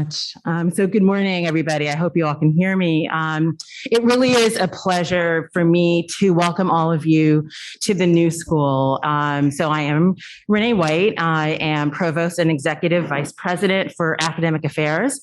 So good morning, everybody. I hope you all can hear me. It really is a pleasure for me to welcome all of you to the new school. So I am Renee White. I am Provost and Executive Vice President for Academic Affairs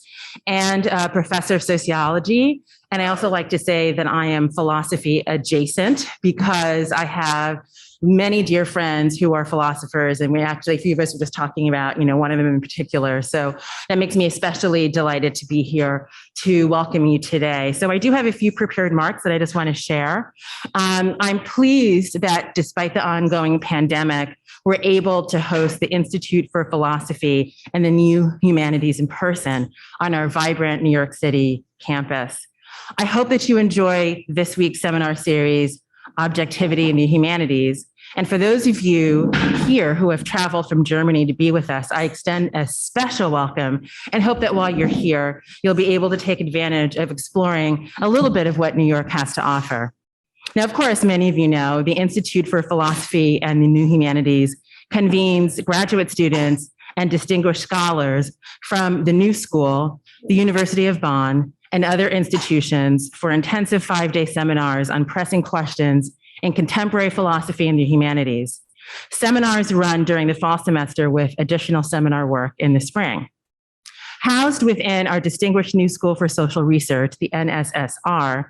and Professor of Sociology. And I also like to say that I am philosophy adjacent because I have many dear friends who are philosophers, and a few of us were just talking about, one of them in particular. So that makes me especially delighted to be here to welcome you today. So I do have a few prepared remarks that I just want to share. I'm pleased that despite the ongoing pandemic, we're able to host the Institute for Philosophy and the New Humanities in person on our vibrant New York City campus. I hope that you enjoy this week's seminar series, Objectivity in the Humanities. And for those of you here who have traveled from Germany to be with us, I extend a special welcome and hope that while you're here, you'll be able to take advantage of exploring a little bit of what New York has to offer. Now, of course, many of you know the Institute for Philosophy and the New Humanities convenes graduate students and distinguished scholars from the New School, the University of Bonn, and other institutions for intensive 5-day seminars on pressing questions in contemporary philosophy and the humanities. Seminars run during the fall semester with additional seminar work in the spring. Housed within our distinguished New School for Social Research, the NSSR,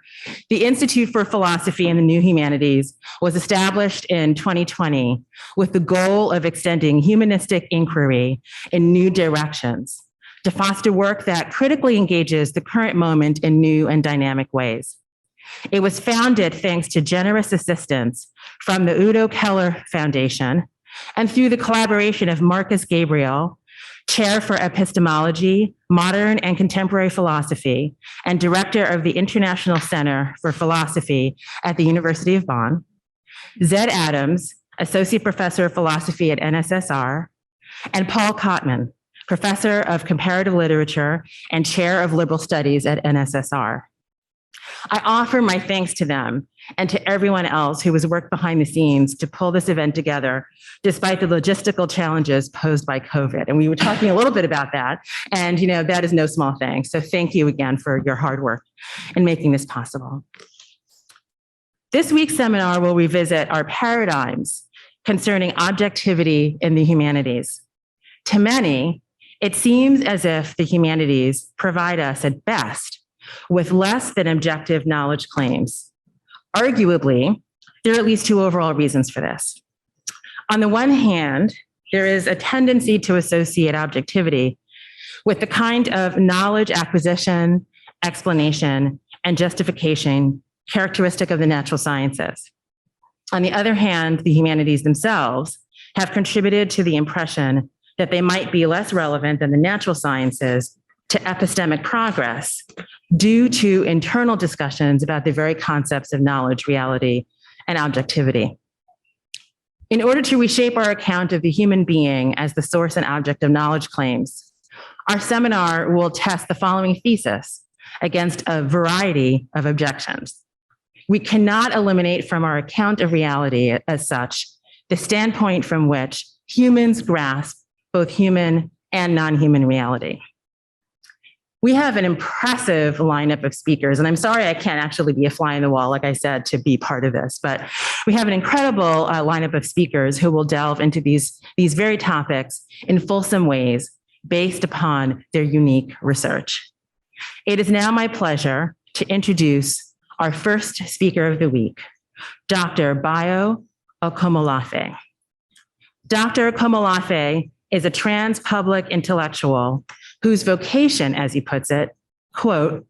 the Institute for Philosophy and the New Humanities was established in 2020 with the goal of extending humanistic inquiry in new directions to foster work that critically engages the current moment in new and dynamic ways. It was founded thanks to generous assistance from the Udo Keller Foundation and through the collaboration of Marcus Gabriel, Chair for Epistemology, Modern and Contemporary Philosophy, and Director of the International Center for Philosophy at the University of Bonn, Zed Adams, Associate Professor of Philosophy at NSSR, and Paul Kottman, Professor of Comparative Literature and Chair of Liberal Studies at NSSR. I offer my thanks to them and to everyone else who has worked behind the scenes to pull this event together, despite the logistical challenges posed by COVID. And we were talking a little bit about that, and that is no small thing. So thank you again for your hard work in making this possible. This week's seminar will revisit our paradigms concerning objectivity in the humanities. To many, it seems as if the humanities provide us at best with less than objective knowledge claims. Arguably, there are at least two overall reasons for this. On the one hand, there is a tendency to associate objectivity with the kind of knowledge acquisition, explanation, and justification characteristic of the natural sciences. On the other hand, the humanities themselves have contributed to the impression that they might be less relevant than the natural sciences to epistemic progress due to internal discussions about the very concepts of knowledge, reality, and objectivity. In order to reshape our account of the human being as the source and object of knowledge claims, our seminar will test the following thesis against a variety of objections. We cannot eliminate from our account of reality as such the standpoint from which humans grasp both human and non-human reality. We have an impressive lineup of speakers, and I'm sorry I can't actually be a fly on the wall, like I said, to be part of this, but we have an incredible lineup of speakers who will delve into these very topics in fulsome ways based upon their unique research. It is now my pleasure to introduce our first speaker of the week, Dr. Bayo Akomolafe. Dr. Akomolafe is a trans public intellectual whose vocation, as he puts it, quote,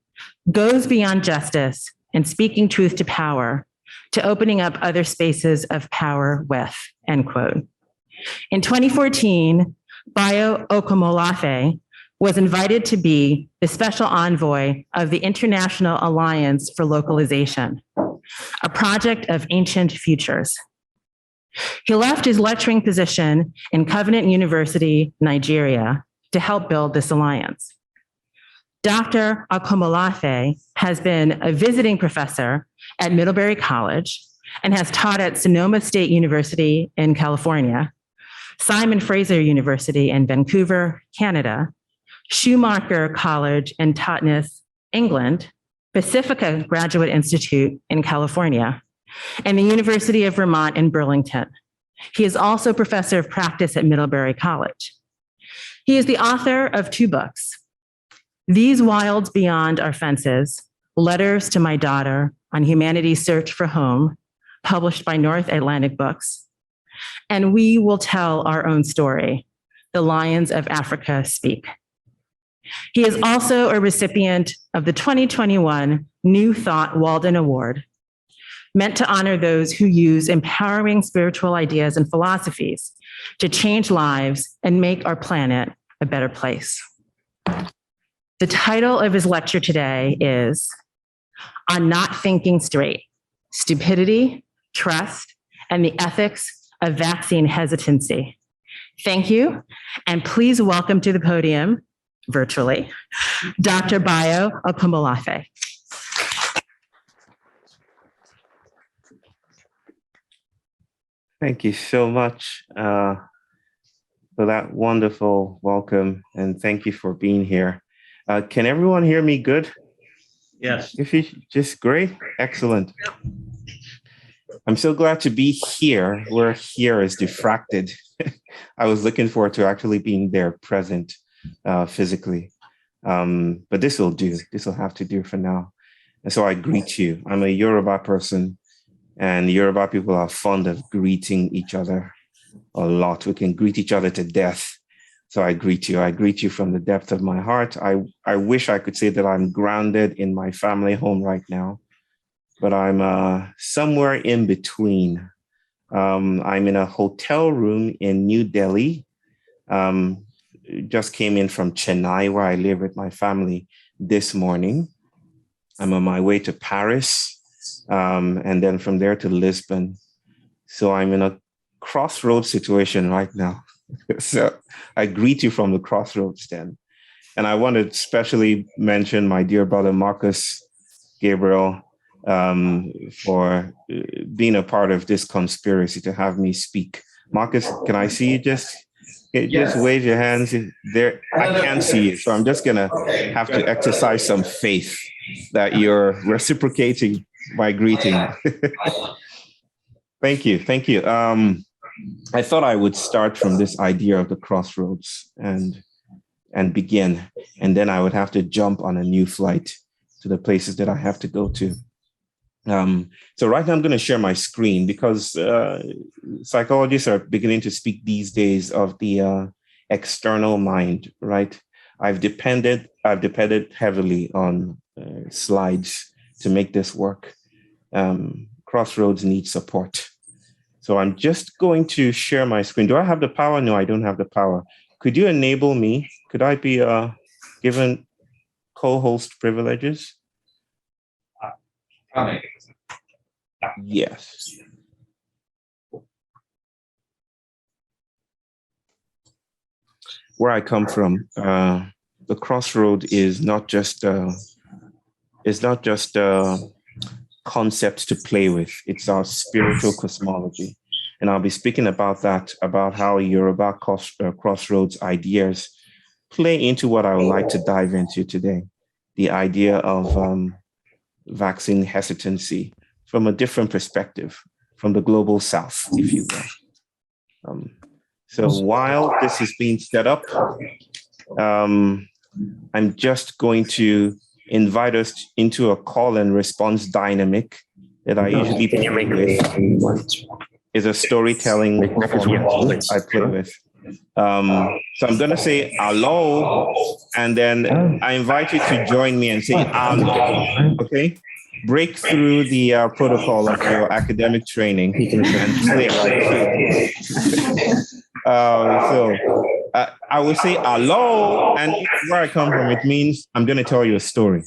goes beyond justice and speaking truth to power to opening up other spaces of power with, end quote. In 2014, Bayo Akomolafe was invited to be the special envoy of the International Alliance for Localization, a project of ancient futures. He left his lecturing position in Covenant University, Nigeria, to help build this alliance. Dr. Akomolafe has been a visiting professor at Middlebury College and has taught at Sonoma State University in California, Simon Fraser University in Vancouver, Canada, Schumacher College in Totnes, England, Pacifica Graduate Institute in California, and the University of Vermont in Burlington. He is also professor of practice at Middlebury College. He is the author of 2 books, These Wilds Beyond Our Fences, Letters to My Daughter on Humanity's Search for Home, published by North Atlantic Books, and We Will Tell Our Own Story, The Lions of Africa Speak. He is also a recipient of the 2021 New Thought Walden Award, meant to honor those who use empowering spiritual ideas and philosophies to change lives and make our planet a better place. The title of his lecture today is On Not Thinking Straight, Stupidity, Trust, and the Ethics of Vaccine Hesitancy. Thank you, and please welcome to the podium, virtually, Dr. Bayo Akomolafe. Thank you so much for that wonderful welcome, and thank you for being here. Can everyone hear me good? Yes. If you just great, excellent. I'm so glad to be here, where here is diffracted. I was looking forward to actually being there present physically. But this will do. This will have to do for now. And so I greet you. I'm a Yoruba person, and Yoruba people are fond of greeting each other a lot. We can greet each other to death. So I greet you. I greet you from the depth of my heart. I wish I could say that I'm grounded in my family home right now, but I'm somewhere in between. I'm in a hotel room in New Delhi. Just came in from Chennai, where I live with my family this morning. I'm on my way to Paris, and then from there to Lisbon. So I'm in a crossroads situation right now. So I greet you from the crossroads then. And I want to especially mention my dear brother, Marcus Gabriel, for being a part of this conspiracy to have me speak. Marcus, can I see you? Just wave your hands there. I can't see you, so I'm just gonna have to exercise some faith that you're reciprocating my greeting. Thank you. I thought I would start from this idea of the crossroads and begin, and then I would have to jump on a new flight to the places that I have to go to. So right now I'm going to share my screen because psychologists are beginning to speak these days of the external mind, right? I've depended heavily on slides to make this work. Crossroads needs support. So I'm just going to share my screen. Do I have the power? No, I don't have the power. Could you enable me? Could I be given co-host privileges? Yes. Where I come from, the crossroad is not just concepts to play with. It's our spiritual cosmology. And I'll be speaking about that, about how Yoruba crossroads ideas play into what I would like to dive into today, the idea of vaccine hesitancy from a different perspective, from the global south, if you will. So while this is being set up, I'm just going to invite us into a call and response dynamic that I usually play with. Is a storytelling format I play with. So I'm going to say hello, and then I invite you to join me and say hello, okay? Break through the protocol of your academic training and play right through. I will say hello, and where I come from, it means I'm going to tell you a story.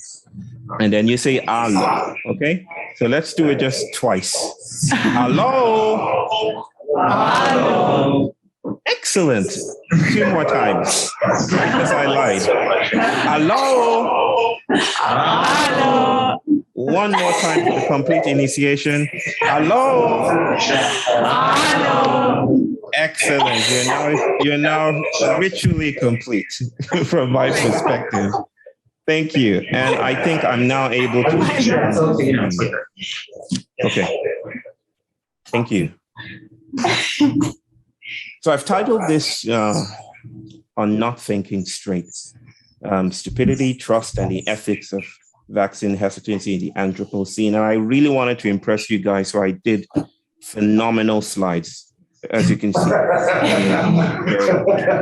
And then you say hello, okay? So let's do it just twice. Hello. Hello. Excellent. 2 more times, because I lied. Hello. Hello. 1 more time for the complete initiation. Hello. Hello. Excellent. You're now ritually complete from my perspective. Thank you. And I think I'm now able to. Okay. Thank you. So I've titled this on Not Thinking Straight. Stupidity, Trust, and the Ethics of Vaccine Hesitancy in the Anthropocene. And I really wanted to impress you guys, so I did phenomenal slides. As you can see,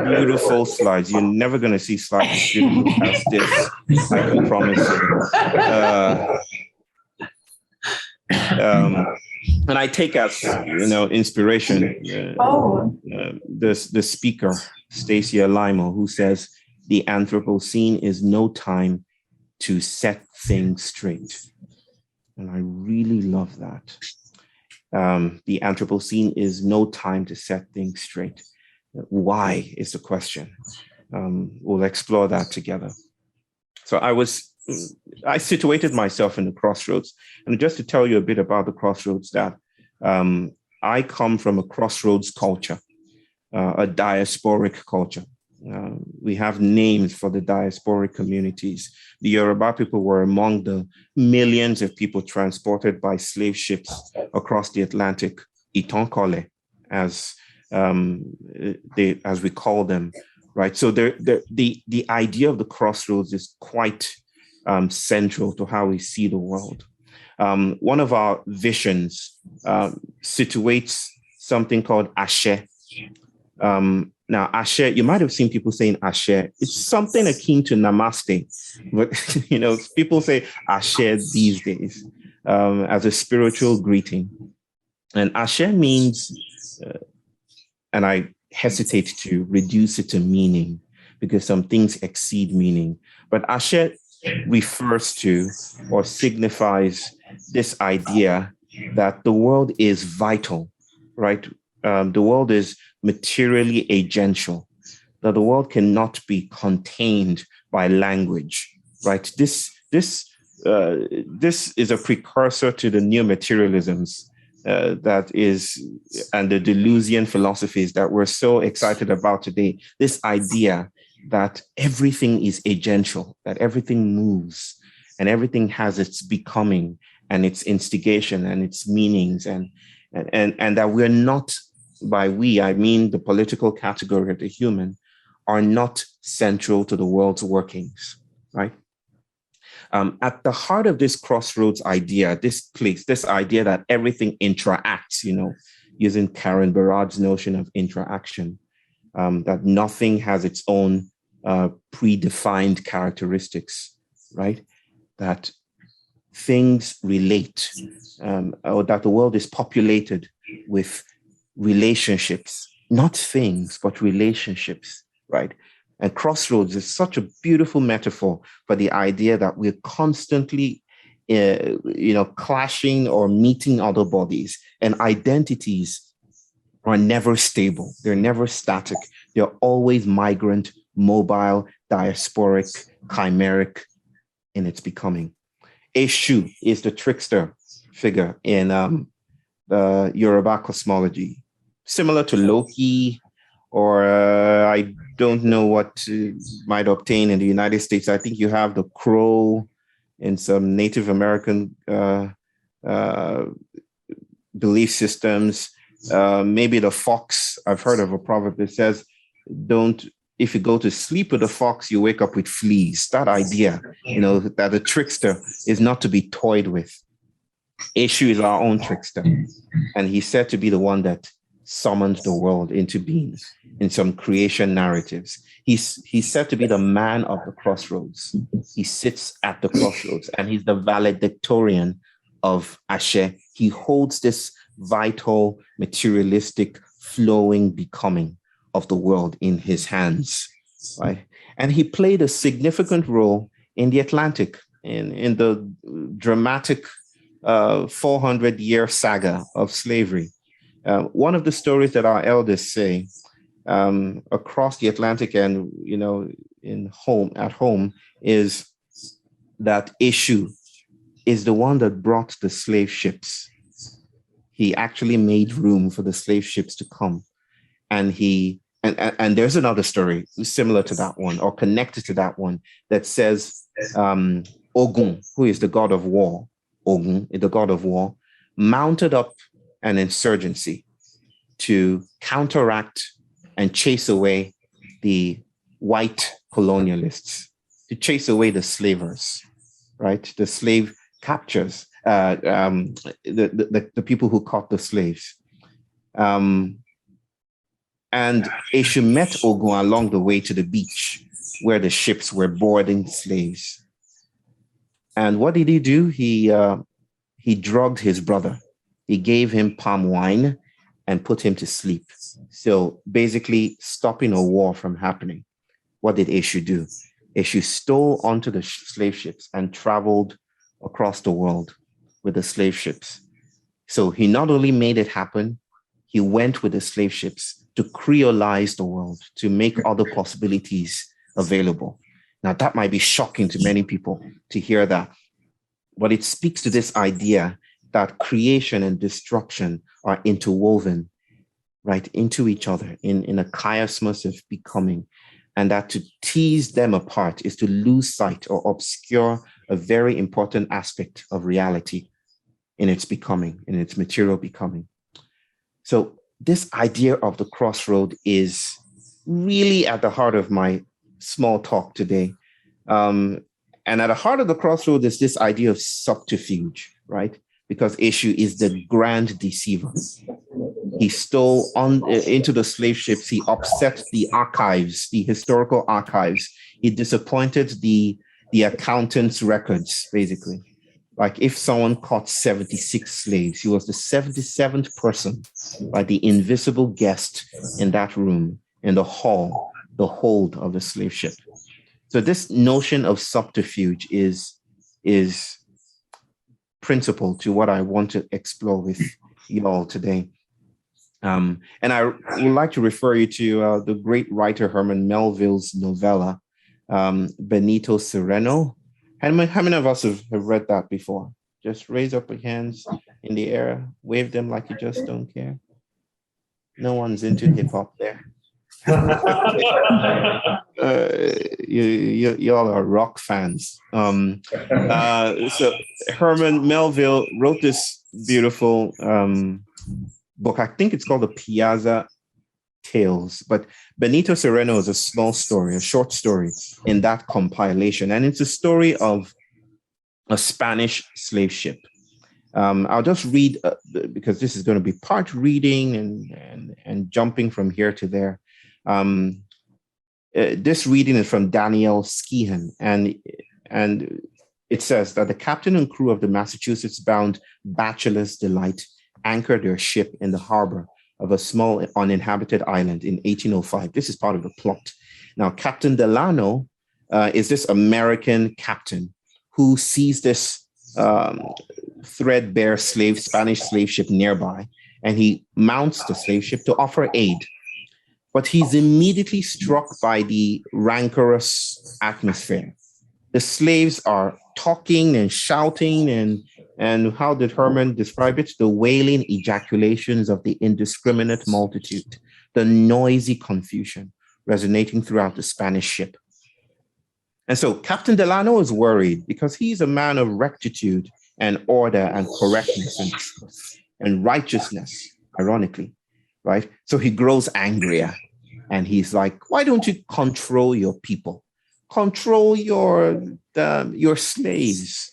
beautiful slides. You're never going to see slides as beautiful as this, I can promise you. And I take as inspiration the speaker, Stacey Alimo, who says, the Anthropocene is no time to set things straight. And I really love that. The Anthropocene is no time to set things straight. Why is the question? We'll explore that together. So I situated myself in the Crossroads. And just to tell you a bit about the Crossroads, that I come from a Crossroads culture, a diasporic culture. We have names for the diasporic communities. The Yoruba people were among the millions of people transported by slave ships across the Atlantic, Itonkole, as we call them, right? So the idea of the Crossroads is quite central to how we see the world. One of our visions situates something called Ashe. Now, Ashe, you might have seen people saying Ashe. It's something akin to Namaste, but people say Ashe these days as a spiritual greeting. And Ashe means, and I hesitate to reduce it to meaning because some things exceed meaning, but Ashe refers to or signifies this idea that the world is vital, right? The world is materially agential, that the world cannot be contained by language, right? This is a precursor to the neo-materialisms and the Deleuzian philosophies that we're so excited about today. This idea that everything is agential, that everything moves and everything has its becoming and its instigation and its meanings, and that we're not, by we, I mean the political category of the human, are not central to the world's workings, right? At the heart of this Crossroads idea, this idea that everything interacts, using Karen Barad's notion of interaction, that nothing has its own predefined characteristics, right? That things relate, or that the world is populated with relationships, not things, but relationships, right? And Crossroads is such a beautiful metaphor for the idea that we're constantly, clashing or meeting other bodies, and identities are never stable. They're never static. They're always migrant, mobile, diasporic, chimeric in its becoming. Eshu is the trickster figure in the Yoruba cosmology, similar to Loki, or I don't know what might obtain in the United States. I think you have the crow in some Native American belief systems. Maybe the fox. I've heard of a proverb that says, if you go to sleep with a fox, you wake up with fleas. That idea, that the trickster is not to be toyed with. Eshu is our own trickster, and he's said to be the one that summoned the world into being in some creation narratives. He's said to be the man of the crossroads. He sits at the crossroads, and he's the valedictorian of Ashe. He holds this vital, materialistic, flowing becoming of the world in his hands, right? And he played a significant role in the Atlantic, in the dramatic 400-year saga of slavery. One of the stories that our elders say across the Atlantic and at home is that Eshu is the one that brought the slave ships. He actually made room for the slave ships to come. and and there's another story similar to that one or connected to that one that says Ogun, who is the god of war, Ogun, the god of war, mounted up an insurgency to counteract and chase away the white colonialists, to chase away the slavers, right? The slave captures, the people who caught the slaves. And Eshu met Ogun along the way to the beach where the ships were boarding slaves. And what did he do? He drugged his brother. He gave him palm wine and put him to sleep. So basically stopping a war from happening. What did Eshu do? Eshu stole onto the slave ships and traveled across the world with the slave ships. So he not only made it happen, he went with the slave ships to creolize the world, to make other possibilities available. Now, that might be shocking to many people to hear that, but it speaks to this idea that creation and destruction are interwoven, right, into each other in a chiasmus of becoming, and that to tease them apart is to lose sight or obscure a very important aspect of reality in its becoming, in its material becoming. So this idea of the crossroad is really at the heart of my small talk today. And at the heart of the crossroad is this idea of subterfuge, right? Because Eshu is the grand deceiver. He stole into the slave ships. He upset the archives, the historical archives. He disappointed the accountants' records, basically. Like if someone caught 76 slaves, he was the 77th person, like the invisible guest in that room, in the hall, the hold of the slave ship. So this notion of subterfuge is principal to what I want to explore with you all today. And I would like to refer you to the great writer Herman Melville's novella, Benito Sereno. How many of us have read that before? Just raise up your hands in the air, wave them like you just don't care. No one's into hip hop there. Y'all are rock fans. So Herman Melville wrote this beautiful book. I think it's called The Piazza Tales, but Benito Sereno is a small story, a short story in that compilation. And it's a story of a Spanish slave ship. I'll just read because this is going to be part reading and jumping from here to there. This reading is from Daniel Skehan, and it says that the captain and crew of the Massachusetts-bound Bachelor's Delight anchored their ship in the harbor of a small uninhabited island in 1805. This is part of the plot. Now, Captain Delano is this American captain who sees this threadbare Spanish slave ship nearby, and he mounts the slave ship to offer aid. But he's immediately struck by the rancorous atmosphere. The slaves are talking and shouting, and how did Herman describe it? The wailing ejaculations of the indiscriminate multitude, the noisy confusion resonating throughout the Spanish ship. And so Captain Delano is worried because he's a man of rectitude and order and correctness and truth and righteousness, ironically, right? So he grows angrier and he's like, why don't you control your people? Control your slaves.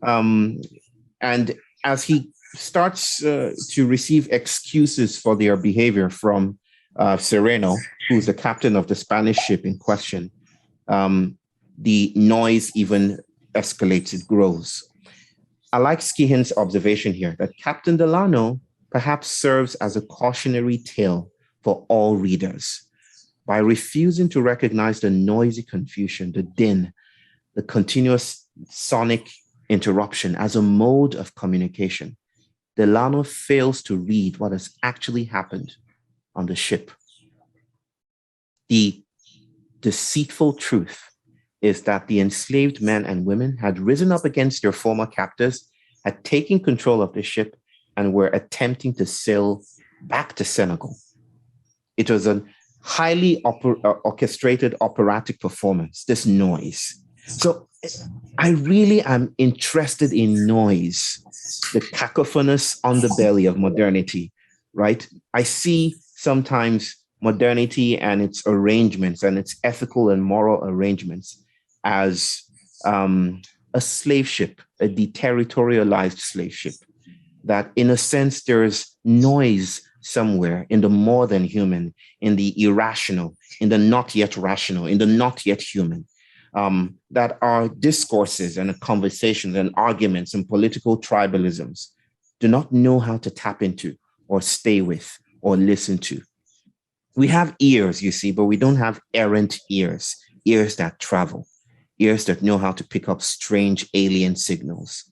And as he starts to receive excuses for their behavior from Sereno, who's the captain of the Spanish ship in question, the noise even escalates, it grows. I like Skehan's observation here that Captain Delano perhaps serves as a cautionary tale for all readers. By refusing to recognize the noisy confusion, the din, the continuous sonic interruption as a mode of communication, Delano fails to read what has actually happened on the ship. The deceitful truth is that the enslaved men and women had risen up against their former captors, had taken control of the ship, and were attempting to sail back to Senegal. It was a highly orchestrated operatic performance, this noise. So I really am interested in noise, the cacophonous underbelly of modernity, right? I see sometimes modernity and its arrangements and its ethical and moral arrangements as a slave ship, a deterritorialized slave ship, that in a sense there's noise somewhere in the more than human, in the irrational, in the not yet rational, in the not yet human, that our discourses and conversations and arguments and political tribalisms do not know how to tap into or stay with or listen to. We have ears, you see, but we don't have errant ears, ears that travel, ears that know how to pick up strange alien signals.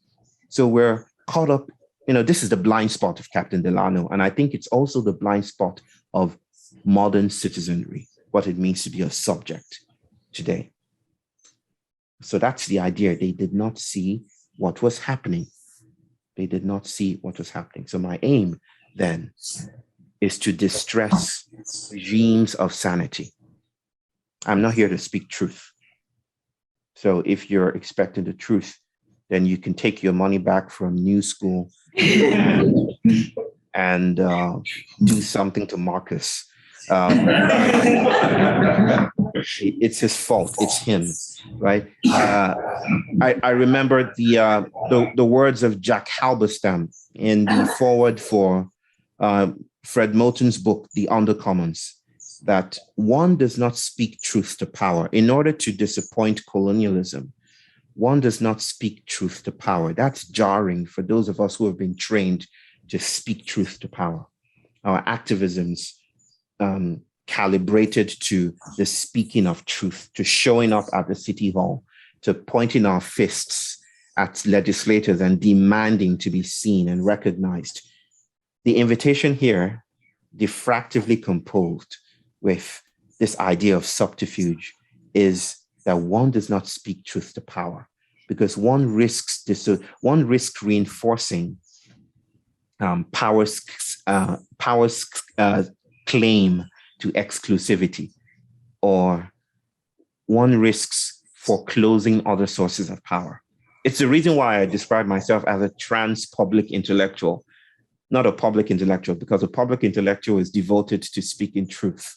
So we're caught up, this is the blind spot of Captain Delano. And I think it's also the blind spot of modern citizenry, what it means to be a subject today. So that's the idea. They did not see what was happening. They did not see what was happening. So my aim then is to distress regimes of sanity. I'm not here to speak truth. So if you're expecting the truth, then you can take your money back from New School and do something to Marcus. It's his fault. It's him, right? I remember the words of Jack Halberstam in the foreword for Fred Moulton's book, The Undercommons, that one does not speak truth to power. In order to disappoint colonialism, one does not speak truth to power. That's jarring for those of us who have been trained to speak truth to power. Our activisms calibrated to the speaking of truth, to showing up at the city hall, to pointing our fists at legislators and demanding to be seen and recognized. The invitation here, diffractively composed with this idea of subterfuge, is that one does not speak truth to power, because one risks reinforcing power's claim to exclusivity, or one risks foreclosing other sources of power. It's the reason why I describe myself as a trans public intellectual, not a public intellectual, because a public intellectual is devoted to speaking truth,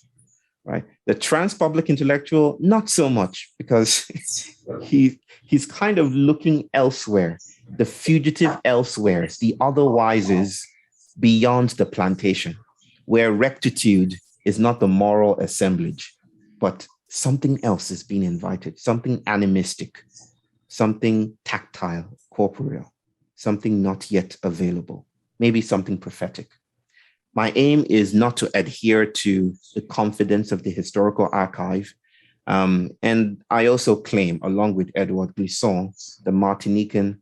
right? The trans public intellectual, not so much, because he's kind of looking elsewhere, the fugitive elsewheres, the otherwises beyond the plantation, where rectitude is not the moral assemblage, but something else is being invited, something animistic, something tactile, corporeal, something not yet available, maybe something prophetic. My aim is not to adhere to the confidence of the historical archive. And I also claim, along with Edouard Glissant, the Martinican,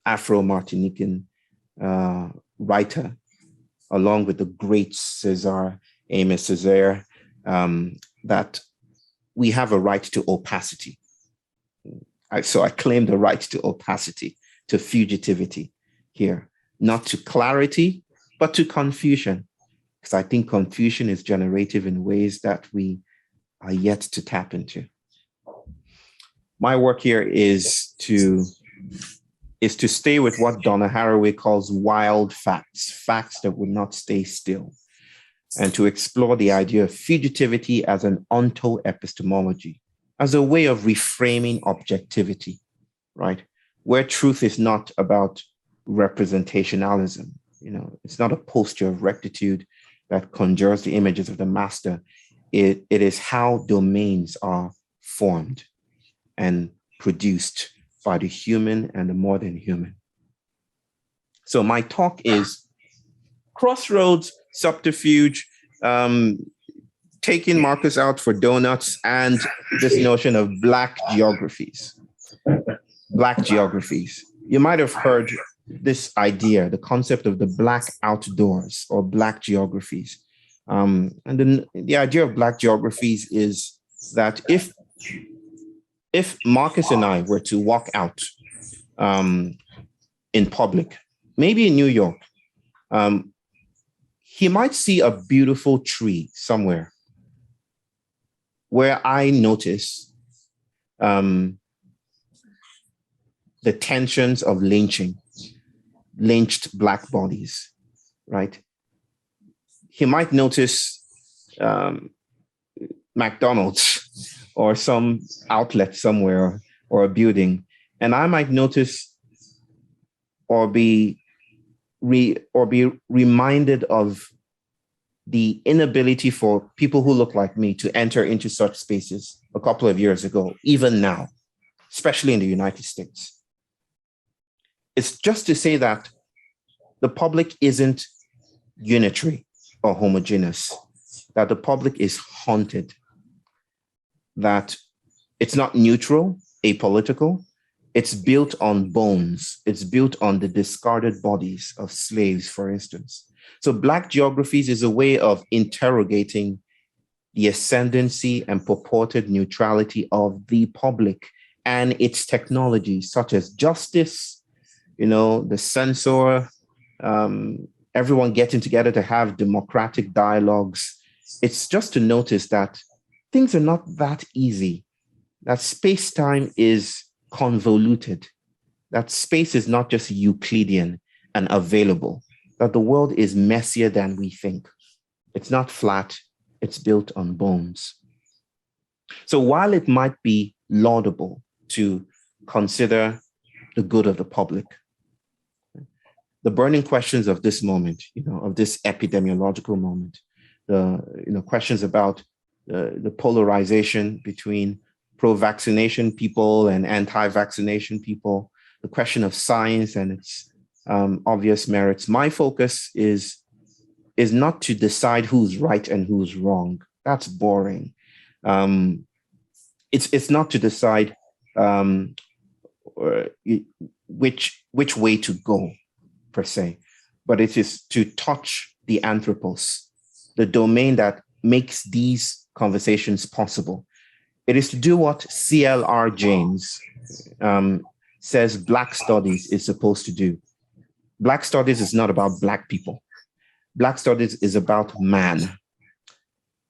Afro-Martinican writer, along with the great César Aimé Césaire, that we have a right to opacity. So I claim the right to opacity, to fugitivity here, not to clarity, but to confusion, because I think confusion is generative in ways that we are yet to tap into. My work here is to stay with what Donna Haraway calls wild facts, facts that would not stay still, and to explore the idea of fugitivity as an onto-epistemology, as a way of reframing objectivity, right? Where truth is not about representationalism. It's not a posture of rectitude that conjures the images of the master. It is how domains are formed and produced by the human and the more than human. So my talk is Crossroads, Subterfuge, taking Marcus out for donuts, and this notion of Black geographies. Black geographies. You might have heard this idea, the concept of the Black outdoors or Black geographies. And then the idea of Black geographies is that if Marcus and I were to walk out in public, maybe in New York, he might see a beautiful tree somewhere where I notice the tensions of lynched Black bodies, right? He might notice McDonald's or some outlet somewhere or a building, and I might notice or be reminded of the inability for people who look like me to enter into such spaces a couple of years ago, even now, especially in the United States. It's just to say that the public isn't unitary or homogeneous, that the public is haunted, that it's not neutral, apolitical. It's built on bones. It's built on the discarded bodies of slaves, for instance. So Black geographies is a way of interrogating the ascendancy and purported neutrality of the public and its technologies, such as justice, the censor, everyone getting together to have democratic dialogues. It's just to notice that things are not that easy, that space-time is convoluted, that space is not just Euclidean and available, that the world is messier than we think. It's not flat, it's built on bones. So while it might be laudable to consider the good of the public, the burning questions of this moment, of this epidemiological moment, the questions about the polarization between pro-vaccination people and anti-vaccination people, the question of science and its obvious merits. My focus is not to decide who's right and who's wrong. That's boring. It's not to decide which way to go, per se, but it is to touch the anthropos, the domain that makes these conversations possible. It is to do what C.L.R. James says Black studies is supposed to do. Black studies is not about Black people. Black studies is about man.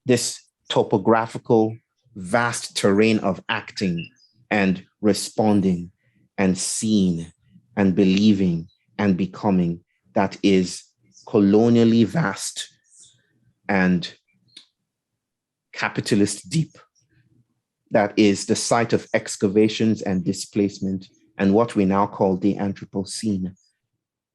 This topographical, vast terrain of acting and responding and seeing and believing and becoming that is colonially vast and capitalist deep, that is the site of excavations and displacement and what we now call the Anthropocene.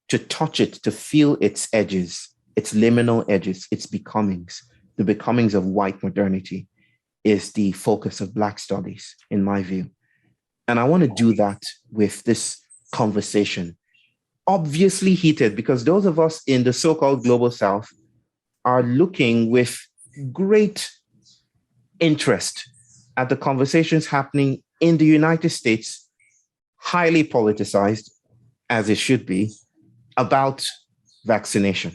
To touch it, to feel its edges, its liminal edges, its becomings, the becomings of white modernity is the focus of Black studies, in my view. And I want to do that with this conversation, obviously heated, because those of us in the so-called global South are looking with great interest at the conversations happening in the United States, highly politicized, as it should be, about vaccination,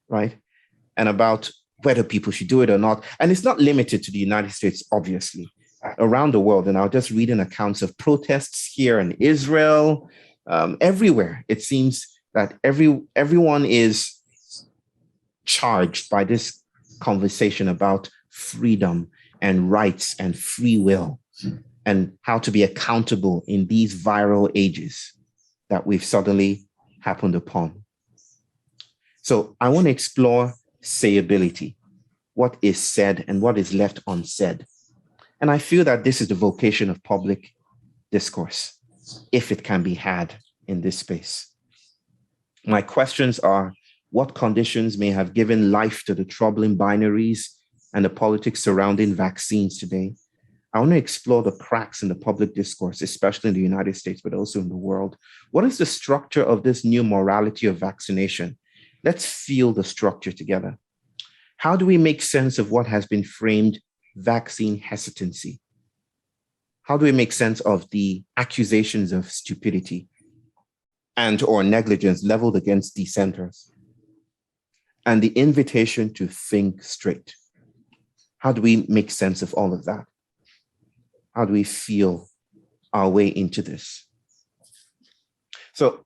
right? And about whether people should do it or not. And it's not limited to the United States, obviously, around the world. And I'll just read in accounts of protests here in Israel, everywhere. It seems that everyone is charged by this conversation about freedom and rights and free will and how to be accountable in these viral ages that we've suddenly happened upon. So I want to explore sayability, what is said and what is left unsaid. And I feel that this is the vocation of public discourse, if it can be had in this space. My questions are, what conditions may have given life to the troubling binaries and the politics surrounding vaccines today? I want to explore the cracks in the public discourse, especially in the United States, but also in the world. What is the structure of this new morality of vaccination? Let's feel the structure together. How do we make sense of what has been framed vaccine hesitancy? How do we make sense of the accusations of stupidity and or negligence leveled against dissenters? And the invitation to think straight. How do we make sense of all of that? How do we feel our way into this? So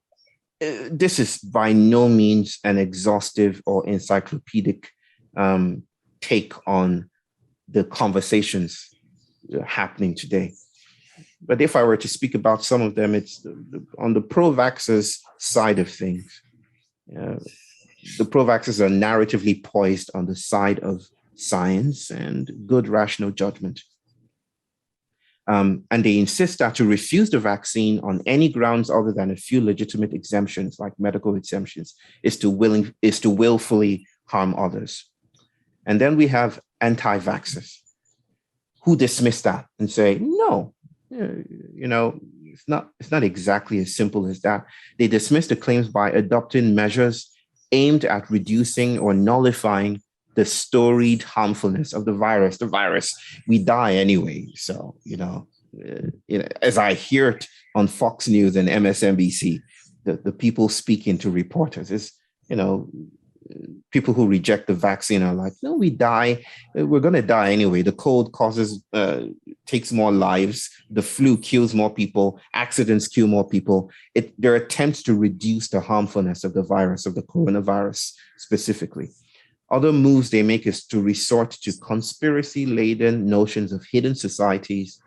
this is by no means an exhaustive or encyclopedic take on the conversations happening today. But if I were to speak about some of them, it's on the pro-vaxxers side of things. The pro-vaxxers are narratively poised on the side of science and good rational judgment. And they insist that to refuse the vaccine on any grounds other than a few legitimate exemptions, like medical exemptions, is to willfully harm others. And then we have anti-vaxxers who dismiss that and say, no, it's not exactly as simple as that. They dismiss the claims by adopting measures aimed at reducing or nullifying the storied harmfulness of the virus. The virus, we die anyway. So, as I hear it on Fox News and MSNBC, the people speaking to reporters is, people who reject the vaccine are like, no, we die. We're going to die anyway. The cold takes more lives. The flu kills more people. Accidents kill more people. There are attempts to reduce the harmfulness of the virus, of the coronavirus specifically. Other moves they make is to resort to conspiracy-laden notions of hidden societies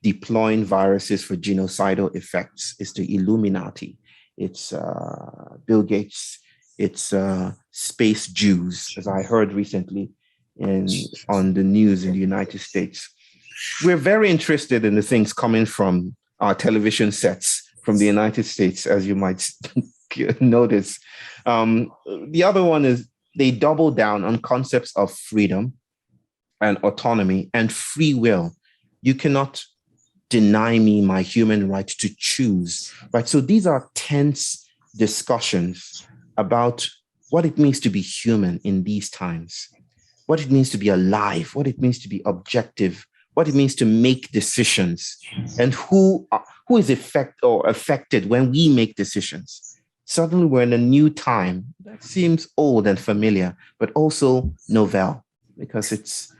deploying viruses for genocidal effects. It's the Illuminati. It's Bill Gates. It's space Jews, as I heard recently on the news in the United States. We're very interested in the things coming from our television sets from the United States, as you might notice. The other one is they double down on concepts of freedom and autonomy and free will. You cannot deny me my human right to choose, right? So these are tense discussions about what it means to be human in these times, what it means to be alive, what it means to be objective, what it means to make decisions, and who is affected when we make decisions. Suddenly we're in a new time that seems old and familiar, but also novel, because it's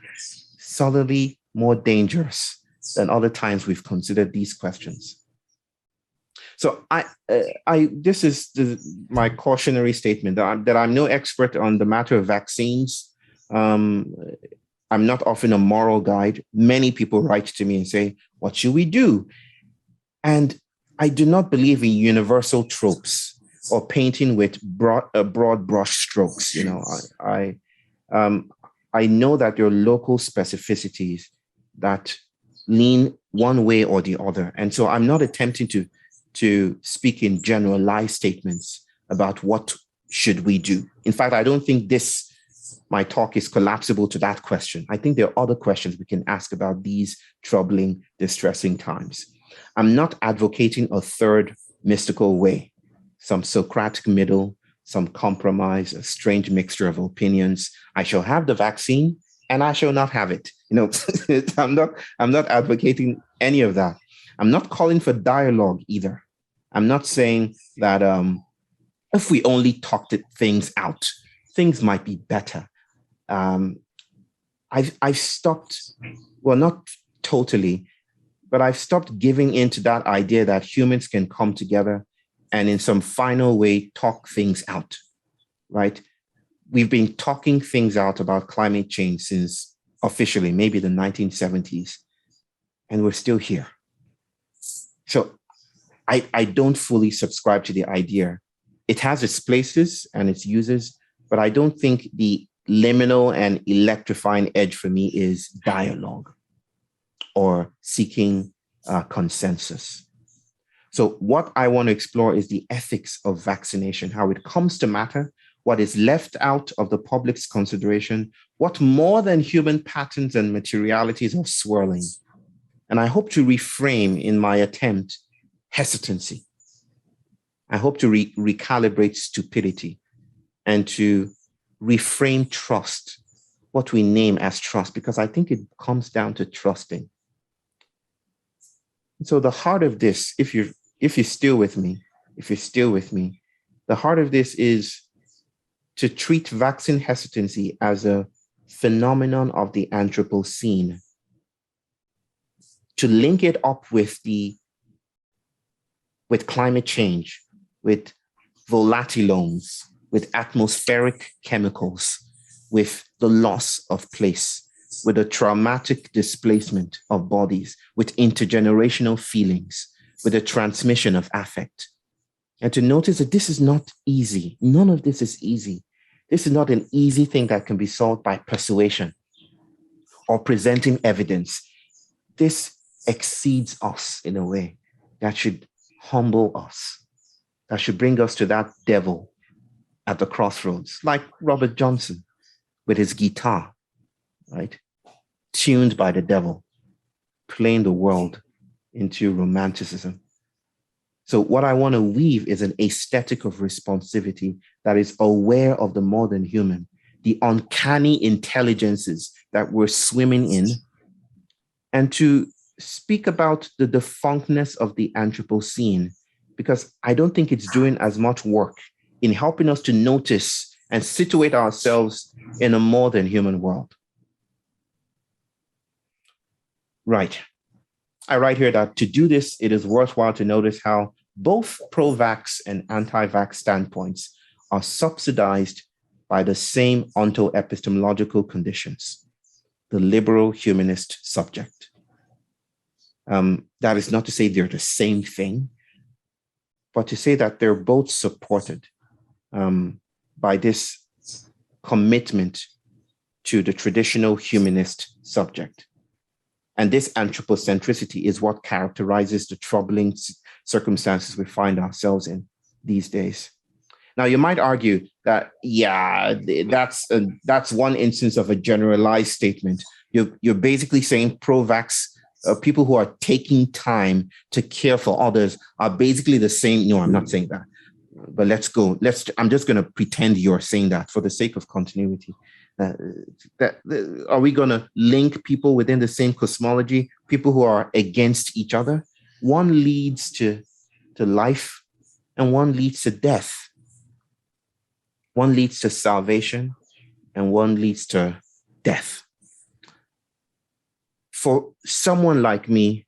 subtly more dangerous than other times we've considered these questions. So this is my cautionary statement that I'm no expert on the matter of vaccines. I'm not often a moral guide. Many people write to me and say, what should we do? And I do not believe in universal tropes or painting with broad brush strokes. I know that there are local specificities that lean one way or the other. And so I'm not attempting to speak in generalized statements about what should we do. In fact, I don't think my talk is collapsible to that question. I think there are other questions we can ask about these troubling, distressing times. I'm not advocating a third mystical way, some Socratic middle, some compromise, a strange mixture of opinions. I shall have the vaccine and I shall not have it. I'm not advocating any of that. I'm not calling for dialogue either. I'm not saying that if we only talked things out, things might be better. I've stopped, well, not totally, but I've stopped giving into that idea that humans can come together and in some final way talk things out, right? We've been talking things out about climate change since officially maybe the 1970s, and we're still here. So I don't fully subscribe to the idea. It has its places and its uses, but I don't think the liminal and electrifying edge for me is dialogue or seeking consensus. So what I want to explore is the ethics of vaccination, how it comes to matter, what is left out of the public's consideration, what more than human patterns and materialities are swirling. And I hope to reframe in my attempt hesitancy. I hope to recalibrate stupidity and to reframe trust, what we name as trust, because I think it comes down to trusting. So the heart of this, if you're still with me, the heart of this is to treat vaccine hesitancy as a phenomenon of the Anthropocene, to link it up with climate change, with volatilomes, with atmospheric chemicals, with the loss of place, with a traumatic displacement of bodies, with intergenerational feelings, with a transmission of affect. And to notice that this is not easy. None of this is easy. This is not an easy thing that can be solved by persuasion or presenting evidence. This exceeds us in a way that should humble us, that should bring us to that devil at the crossroads, like Robert Johnson with his guitar, right? Tuned by the devil, playing the world into romanticism. So what I want to weave is an aesthetic of responsivity that is aware of the modern human, the uncanny intelligences that we're swimming in, and to speak about the defunctness of the Anthropocene, because I don't think it's doing as much work in helping us to notice and situate ourselves in a modern human world. Right. I write here that to do this, it is worthwhile to notice how both pro-vax and anti-vax standpoints are subsidized by the same onto-epistemological conditions, the liberal humanist subject. That is not to say they're the same thing, but to say that they're both supported by this commitment to the traditional humanist subject. And this anthropocentricity is what characterizes the troubling circumstances we find ourselves in these days. Now, you might argue that, yeah, that's one instance of a generalized statement. You're basically saying pro-vax people who are taking time to care for others are basically the same. No, I'm not saying that. But let's go. I'm just going to pretend you're saying that for the sake of continuity. Are we going to link people within the same cosmology, people who are against each other? One leads to life and one leads to death. One leads to salvation and one leads to death. For someone like me,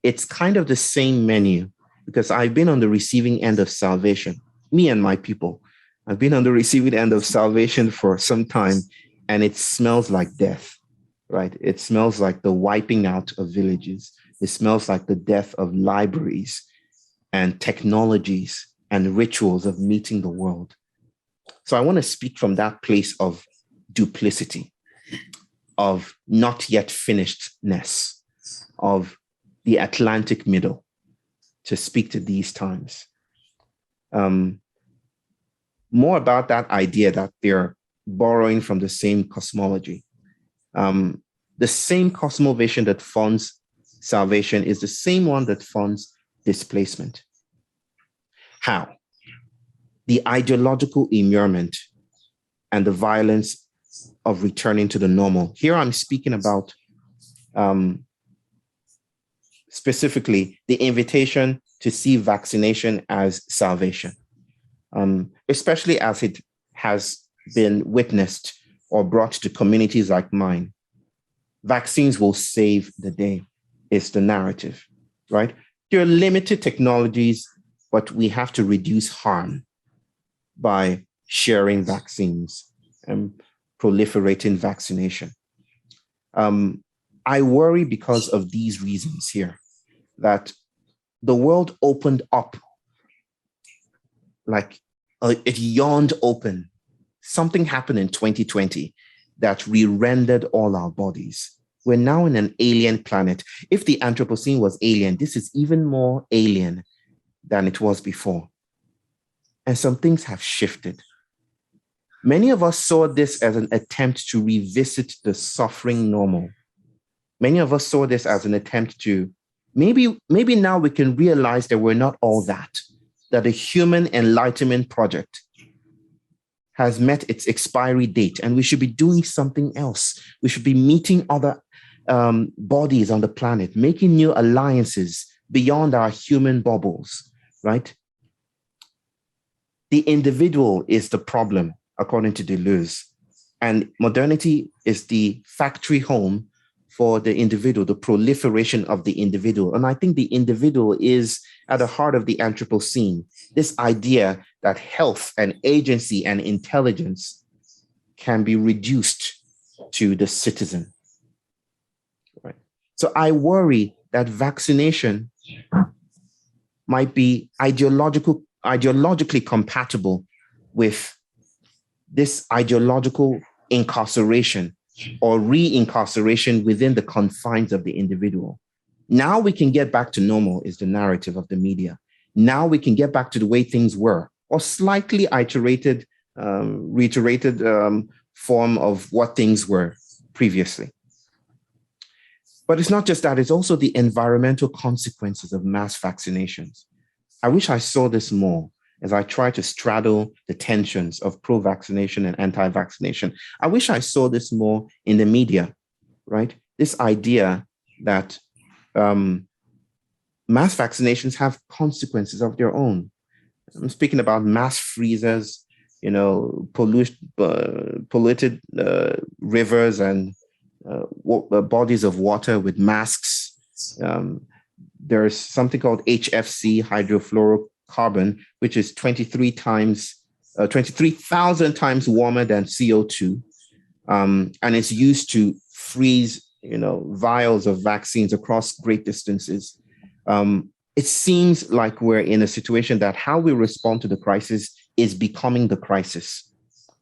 it's kind of the same menu because I've been on the receiving end of salvation, me and my people. I've been on the receiving end of salvation for some time, and it smells like death, right? It smells like the wiping out of villages. It smells like the death of libraries and technologies and rituals of meeting the world. So I want to speak from that place of duplicity, of not yet finishedness, of the Atlantic middle, to speak to these times. More about that idea that they're borrowing from the same cosmology. The same cosmovision that funds salvation is the same one that funds displacement. How? The ideological immurement and the violence of returning to the normal. Here I'm speaking about specifically the invitation to see vaccination as salvation, especially as it has been witnessed or brought to communities like mine. Vaccines will save the day. It's the narrative, right? There are limited technologies, but we have to reduce harm by sharing vaccines and proliferating vaccination. I worry because of these reasons here, that the world opened up, like it yawned open. Something happened in 2020 that re-rendered all our bodies. We're now in an alien planet. If the Anthropocene was alien, this is even more alien than it was before. And some things have shifted. Many of us saw this as an attempt to revisit the suffering normal. Many of us saw this as an attempt to, maybe now we can realize that we're not all that the human enlightenment project has met its expiry date and we should be doing something else. We should be meeting other bodies on the planet, making new alliances beyond our human bubbles, right? The individual is the problem, according to Deleuze. And modernity is the factory home for the individual, the proliferation of the individual. And I think the individual is at the heart of the Anthropocene. this idea that health and agency and intelligence can be reduced to the citizen. Right? So I worry that vaccination might be ideologically compatible with this ideological incarceration or reincarceration within the confines of the individual. Now we can get back to normal is the narrative of the media. Now we can get back to the way things were, or slightly reiterated form of what things were previously. But it's not just that, it's also the environmental consequences of mass vaccinations. I wish I saw this more as I try to straddle the tensions of pro-vaccination and anti-vaccination. I wish I saw this more in the media, right? This idea that mass vaccinations have consequences of their own. I'm speaking about mass freezers, polluted rivers and bodies of water with masks. There's something called HFC, hydrofluorocarbon, which is 23,000 times warmer than CO2. And it's used to freeze, vials of vaccines across great distances. It seems like we're in a situation that how we respond to the crisis is becoming the crisis,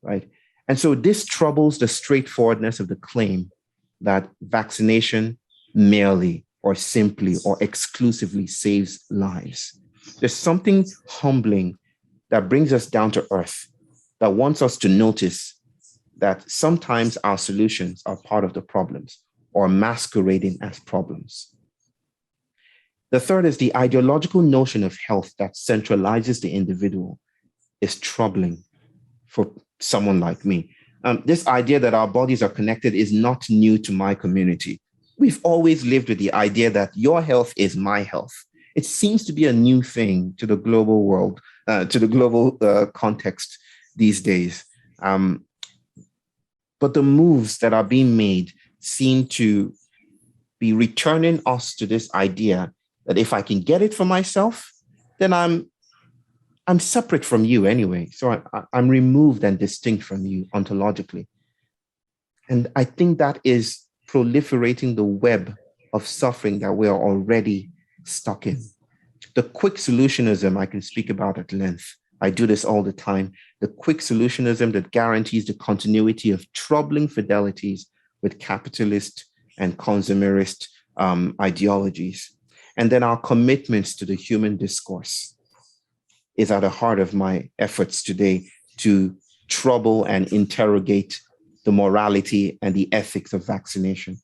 right? And so this troubles the straightforwardness of the claim that vaccination merely or simply or exclusively saves lives. There's something humbling that brings us down to earth, that wants us to notice that sometimes our solutions are part of the problems or masquerading as problems. The third is the ideological notion of health that centralizes the individual is troubling for someone like me. This idea that our bodies are connected is not new to my community. We've always lived with the idea that your health is my health. It seems to be a new thing to the global world, to the global context these days. But the moves that are being made seem to be returning us to this idea that if I can get it for myself, then I'm separate from you anyway. So I'm removed and distinct from you ontologically. And I think that is proliferating the web of suffering that we are already stuck in. The quick solutionism I can speak about at length. I do this all the time. The quick solutionism that guarantees the continuity of troubling fidelities with capitalist and consumerist ideologies. And then our commitments to the human discourse is at the heart of my efforts today to trouble and interrogate the morality and the ethics of vaccination.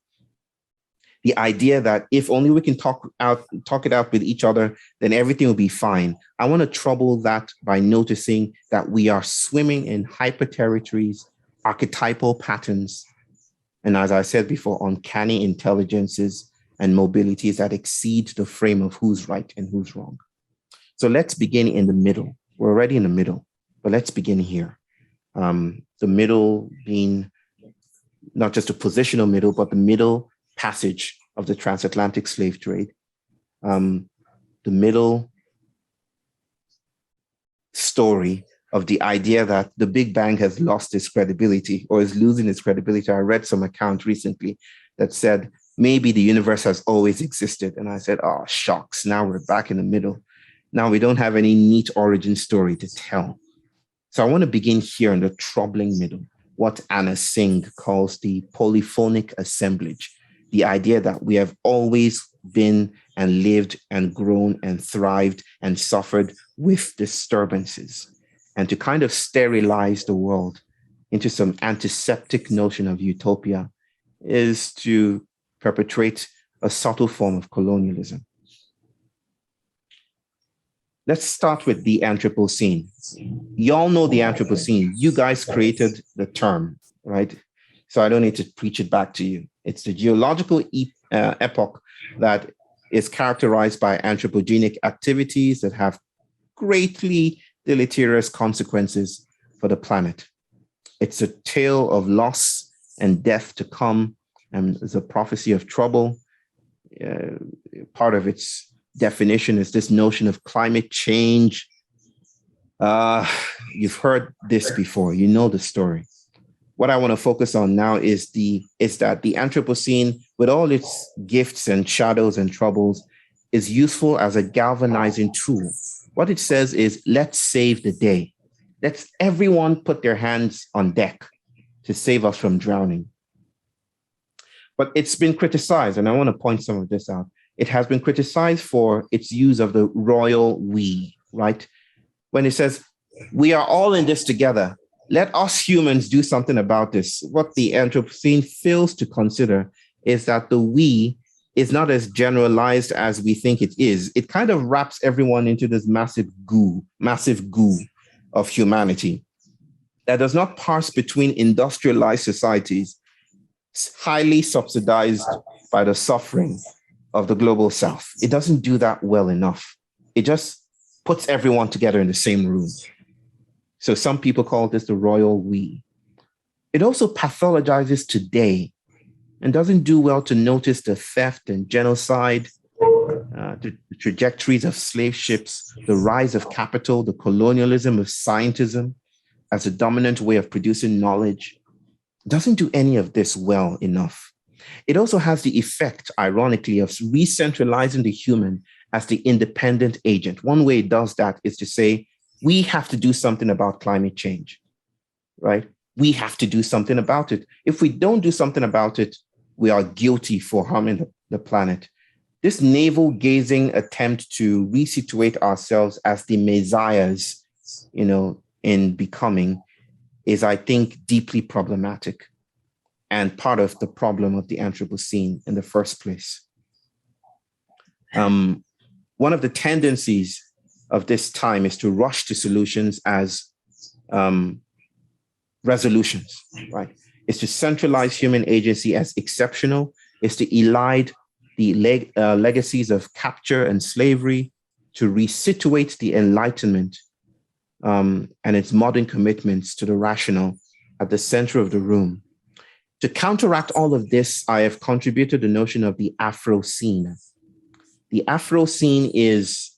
The idea that if only we can talk it out with each other, then everything will be fine. I want to trouble that by noticing that we are swimming in hyper territories, archetypal patterns, and as I said before, uncanny intelligences and mobilities that exceed the frame of who's right and who's wrong. So let's begin in the middle. We're already in the middle, but let's begin here. The middle being not just a positional middle, but the middle passage of the transatlantic slave trade. The middle story of the idea that the Big Bang has lost its credibility or is losing its credibility. I read some account recently that said, maybe the universe has always existed. And I said, oh, shucks, now we're back in the middle. Now we don't have any neat origin story to tell. So I want to begin here in the troubling middle, what Anna Singh calls the polyphonic assemblage, the idea that we have always been and lived and grown and thrived and suffered with disturbances. And to kind of sterilize the world into some antiseptic notion of utopia is to perpetrate a subtle form of colonialism. Let's start with the Anthropocene. Y'all know the Anthropocene. You guys created the term, right? So I don't need to preach it back to you. It's the geological epoch that is characterized by anthropogenic activities that have greatly deleterious consequences for the planet. It's a tale of loss and death to come, and it's a prophecy of trouble. Part of its definition is this notion of climate change, You've heard this before. You know the story. What I want to focus on now is that the Anthropocene, with all its gifts and shadows and troubles, is useful as a galvanizing tool. What it says is, let's save the day. Let's everyone put their hands on deck to save us from drowning. But it's been criticized, and I want to point some of this out. It has been criticized for its use of the royal we, right? When it says, we are all in this together. Let us humans do something about this. What the Anthropocene fails to consider is that the we is not as generalized as we think it is. It kind of wraps everyone into this massive goo of humanity that does not parse between industrialized societies, highly subsidized by the suffering of the global south. It doesn't do that well enough. It just puts everyone together in the same room. So some people call this the royal we. It also pathologizes today and doesn't do well to notice the theft and genocide, the trajectories of slave ships, the rise of capital, the colonialism of scientism as a dominant way of producing knowledge. It doesn't do any of this well enough. It also has the effect, ironically, of re-centralizing the human as the independent agent. One way it does that is to say, we have to do something about climate change, right? We have to do something about it. If we don't do something about it, we are guilty for harming the planet. This navel-gazing attempt to resituate ourselves as the messiahs, in becoming is, I think, deeply problematic and part of the problem of the Anthropocene in the first place. One of the tendencies of this time is to rush to solutions as resolutions, right? It's to centralize human agency as exceptional. It's to elide the legacies of capture and slavery, to resituate the Enlightenment and its modern commitments to the rational at the center of the room. To counteract all of this, I have contributed the notion of the Afroscene. The Afroscene is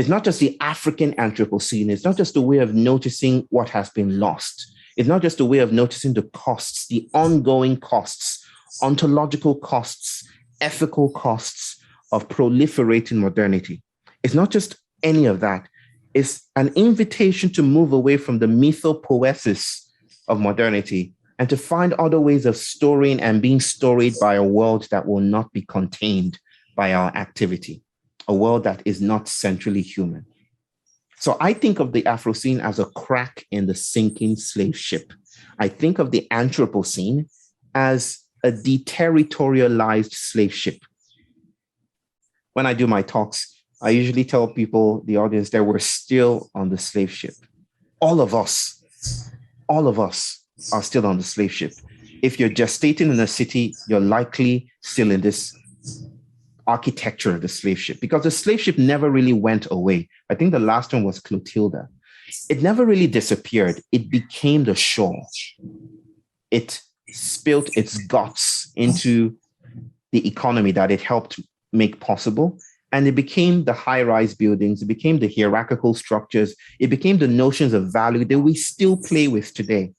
not just the African Anthropocene. It's not just a way of noticing what has been lost. It's not just a way of noticing the costs, the ongoing costs, ontological costs, ethical costs of proliferating modernity. It's not just any of that. It's an invitation to move away from the mythopoesis of modernity and to find other ways of storing and being storied by a world that will not be contained by our activity, a world that is not centrally human. So I think of the Afroscene as a crack in the sinking slave ship. I think of the Anthropocene as a deterritorialized slave ship. When I do my talks, I usually tell people, the audience, that we're still on the slave ship. All of us are still on the slave ship. If you're gestating in a city, you're likely still in this architecture of the slave ship, because the slave ship never really went away. I think the last one was Clotilda. It never really disappeared. It became the shore. It spilled its guts into the economy that it helped make possible. And it became the high-rise buildings. It became the hierarchical structures. It became the notions of value that we still play with today.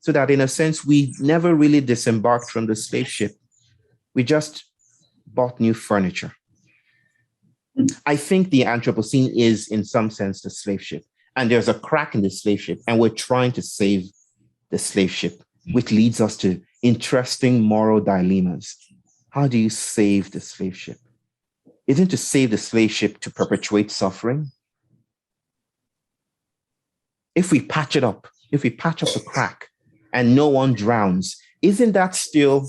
So that in a sense, we never really disembarked from the slave ship. We just bought new furniture. I think the Anthropocene is, in some sense, the slave ship. And there's a crack in the slave ship, and we're trying to save the slave ship, which leads us to interesting moral dilemmas. How do you save the slave ship? Isn't to save the slave ship to perpetuate suffering? If we patch it up, if we patch up the crack and no one drowns, isn't that still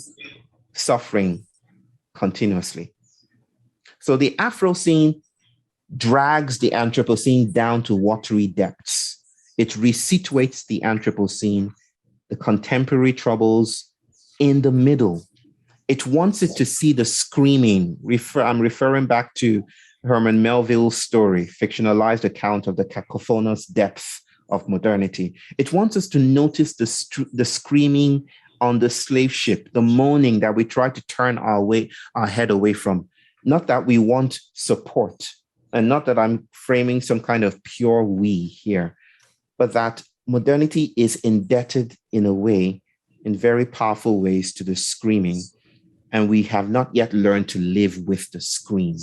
suffering continuously? So the Afroscene drags the Anthropocene down to watery depths. It resituates the Anthropocene, the contemporary troubles, in the middle. It wants it to see the screaming. I'm referring back to Herman Melville's story, fictionalized account of the cacophonous depth of modernity. It wants us to notice the screaming on the slave ship, the moaning that we try to turn our head away from. Not that we want support, and not that I'm framing some kind of pure we here, but that modernity is indebted in a way, in very powerful ways, to the screaming, and we have not yet learned to live with the scream.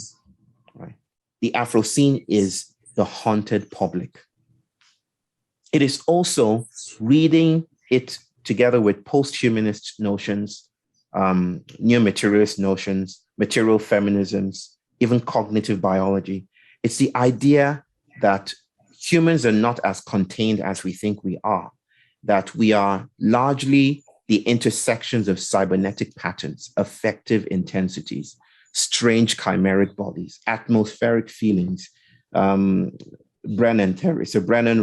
Right? The Afroscene is the haunted public. It is also reading it together with post-humanist notions, neo-materialist notions, material feminisms, even cognitive biology. It's the idea that humans are not as contained as we think we are, that we are largely the intersections of cybernetic patterns, affective intensities, strange chimeric bodies, atmospheric feelings. Brennan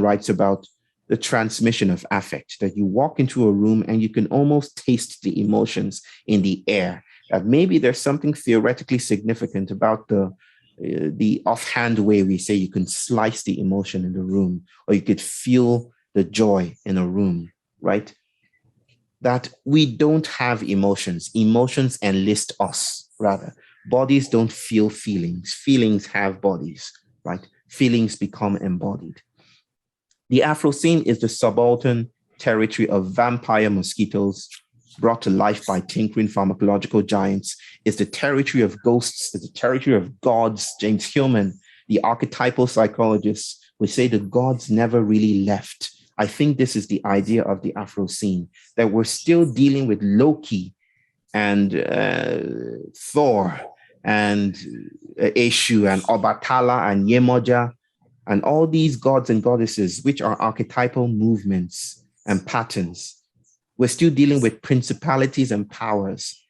writes about the transmission of affect, that you walk into a room and you can almost taste the emotions in the air, that maybe there's something theoretically significant about the offhand way we say you can slice the emotion in the room, or you could feel the joy in a room, right? That we don't have emotions. Emotions enlist us, rather. Bodies don't feel feelings. Feelings have bodies, right? Feelings become embodied. The Afroscene is the subaltern territory of vampire mosquitoes brought to life by tinkering pharmacological giants. It's the territory of ghosts. It's the territory of gods. James Hillman, the archetypal psychologist, would say the gods never really left. I think this is the idea of the Afroscene, that we're still dealing with Loki and Thor and Eshu and Obatala and Yemoja and all these gods and goddesses, which are archetypal movements and patterns. We're still dealing with principalities and powers.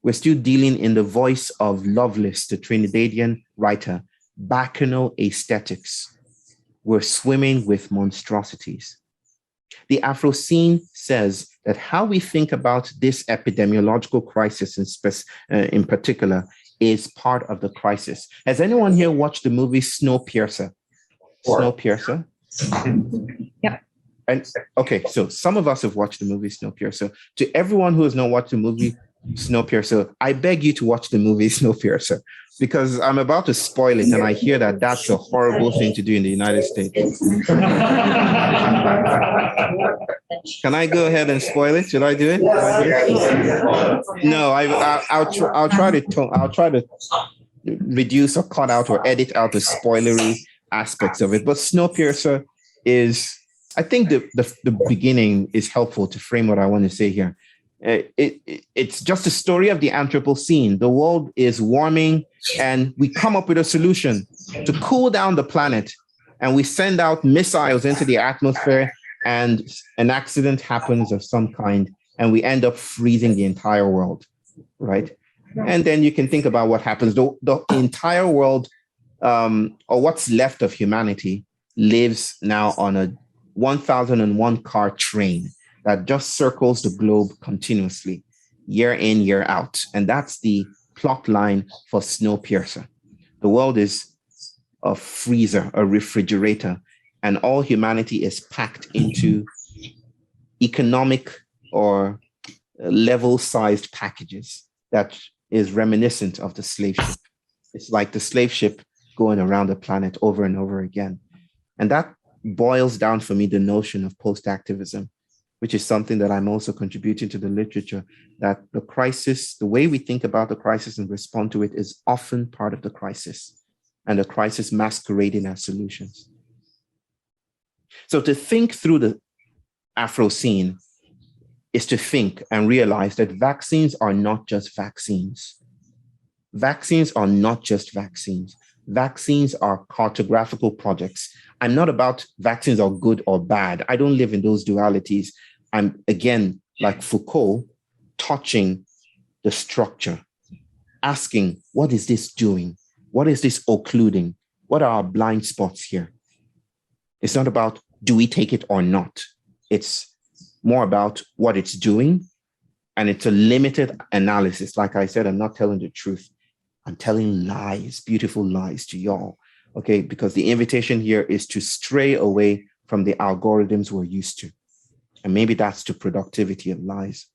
We're still dealing, in the voice of Lovelace, the Trinidadian writer, bacchanal aesthetics. We're swimming with monstrosities. The Afroscene says that how we think about this epidemiological crisis in particular is part of the crisis. Has anyone here watched the movie Snowpiercer? Snowpiercer? Yeah. And okay, so some of us have watched the movie Snowpiercer. To everyone who has not watched the movie Snowpiercer, I beg you to watch the movie Snowpiercer, because I'm about to spoil it, and I hear that that's a horrible thing to do in the United States. Can I go ahead and spoil it? Should I do it? No, I'll try to reduce or cut out or edit out the spoilery aspects of it. But Snowpiercer is, I think the beginning is helpful to frame what I want to say here. It's just a story of the Anthropocene. The world is warming, and we come up with a solution to cool down the planet, and we send out missiles into the atmosphere, and an accident happens of some kind, and we end up freezing the entire world, right? And then you can think about what happens. The entire world, or what's left of humanity, lives now on a 1001 car train that just circles the globe continuously, year in, year out. And that's the plot line for Snowpiercer. The world is a freezer, a refrigerator, and all humanity is packed into economic or level-sized packages that is reminiscent of the slave ship. It's like the slave ship going around the planet over and over again. And that boils down for me the notion of postactivism, which is something that I'm also contributing to the literature, that the crisis, the way we think about the crisis and respond to it, is often part of the crisis, and the crisis masquerading as solutions. So to think through the Afroscene is to think and realize that vaccines are not just vaccines. Vaccines are not just vaccines. Vaccines are cartographical projects. I'm not about vaccines are good or bad. I don't live in those dualities. I'm, again, like Foucault, touching the structure, asking, what is this doing? What is this occluding? What are our blind spots here? It's not about, do we take it or not? It's more about what it's doing. And it's a limited analysis. Like I said, I'm not telling the truth. I'm telling lies, beautiful lies to y'all, okay? Because the invitation here is to stray away from the algorithms we're used to. And maybe that's the productivity of lies.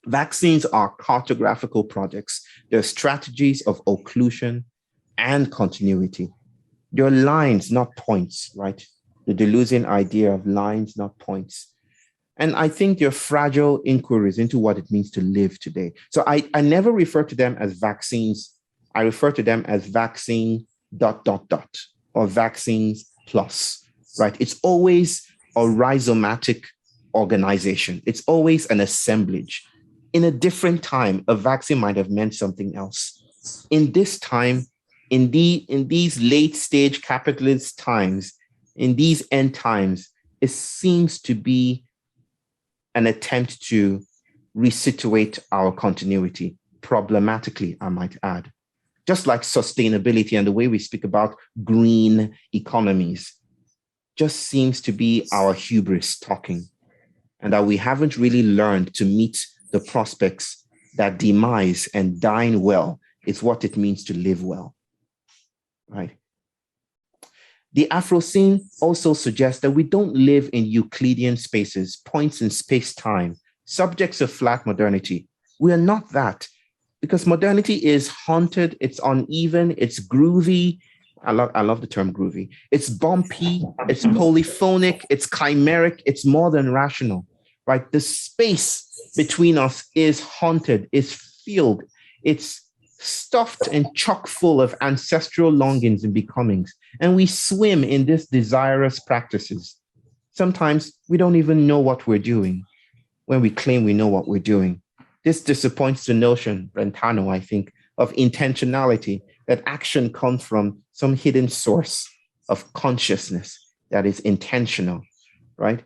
Vaccines are cartographical projects. They're strategies of occlusion and continuity. They're lines, not points, right? The Deleuzian idea of lines, not points. And I think they're fragile inquiries into what it means to live today. So I never refer to them as vaccines. I refer to them as vaccine ... or vaccines plus, right? It's always a rhizomatic organization. It's always an assemblage. In a different time, a vaccine might have meant something else. In this time, in these late stage capitalist times, in these end times, it seems to be an attempt to resituate our continuity, problematically, I might add. Just like sustainability and the way we speak about green economies, just seems to be our hubris talking, and that we haven't really learned to meet the prospects that demise and dying well is what it means to live well, right? The Afroscene also suggests that we don't live in Euclidean spaces, points in space-time, subjects of flat modernity. We are not that, because modernity is haunted, it's uneven, it's groovy. I love the term groovy. It's bumpy, it's polyphonic, it's chimeric, it's more than rational, right? The space between us is haunted, is filled, it's stuffed and chock full of ancestral longings and becomings. And we swim in these desirous practices. Sometimes we don't even know what we're doing when we claim we know what we're doing. This disappoints the notion, Brentano, I think, of intentionality, that action comes from some hidden source of consciousness that is intentional, right?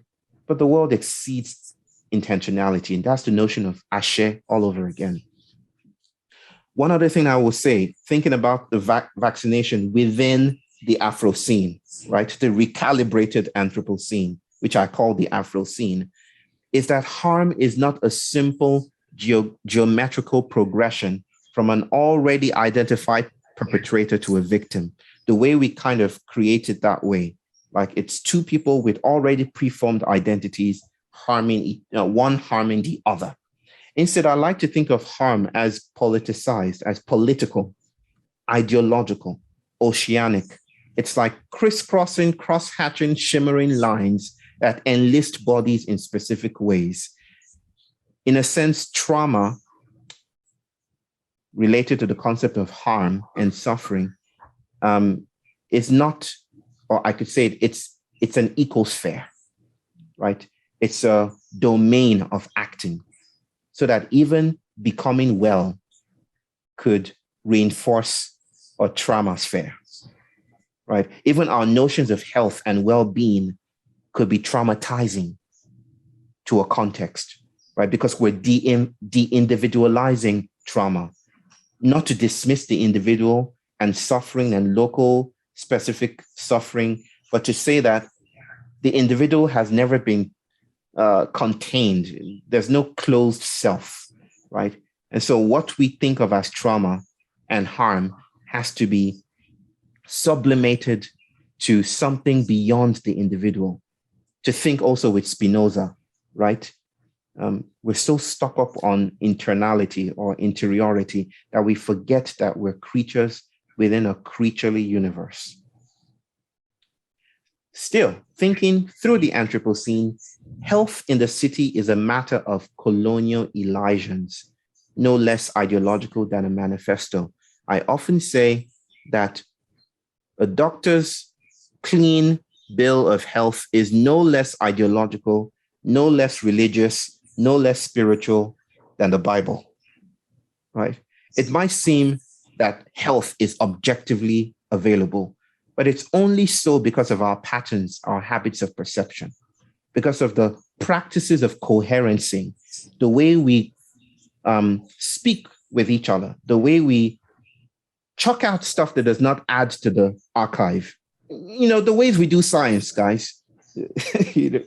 But the world exceeds intentionality, and that's the notion of ashe all over again. One other thing I will say, thinking about the vaccination within the Afroscene, right? The recalibrated Anthropocene, which I call the Afroscene, is that harm is not a simple geometrical progression from an already identified perpetrator to a victim. The way we kind of create it that way, like it's two people with already preformed identities harming, one harming the other. Instead, I like to think of harm as politicized, as political, ideological, oceanic. It's like crisscrossing, cross-hatching, shimmering lines that enlist bodies in specific ways. In a sense, trauma related to the concept of harm and suffering is not, or I could say it's an ecosphere, right? It's a domain of acting, so that even becoming well could reinforce a trauma sphere, right? Even our notions of health and well-being could be traumatizing to a context, right? Because we're de-individualizing trauma, not to dismiss the individual and suffering and local specific suffering, but to say that the individual has never been contained. There's no closed self, right? And so what we think of as trauma and harm has to be sublimated to something beyond the individual. To think also with Spinoza, right? We're so stuck up on internality or interiority that we forget that we're creatures within a creaturely universe. Still, thinking through the Anthropocene, health in the city is a matter of colonial elisions, no less ideological than a manifesto. I often say that a doctor's clean bill of health is no less ideological, no less religious, no less spiritual than the Bible, right? It might seem that health is objectively available, but it's only so because of our patterns, our habits of perception, because of the practices of coherency, the way we speak with each other, the way we chuck out stuff that does not add to the archive. The ways we do science, guys. the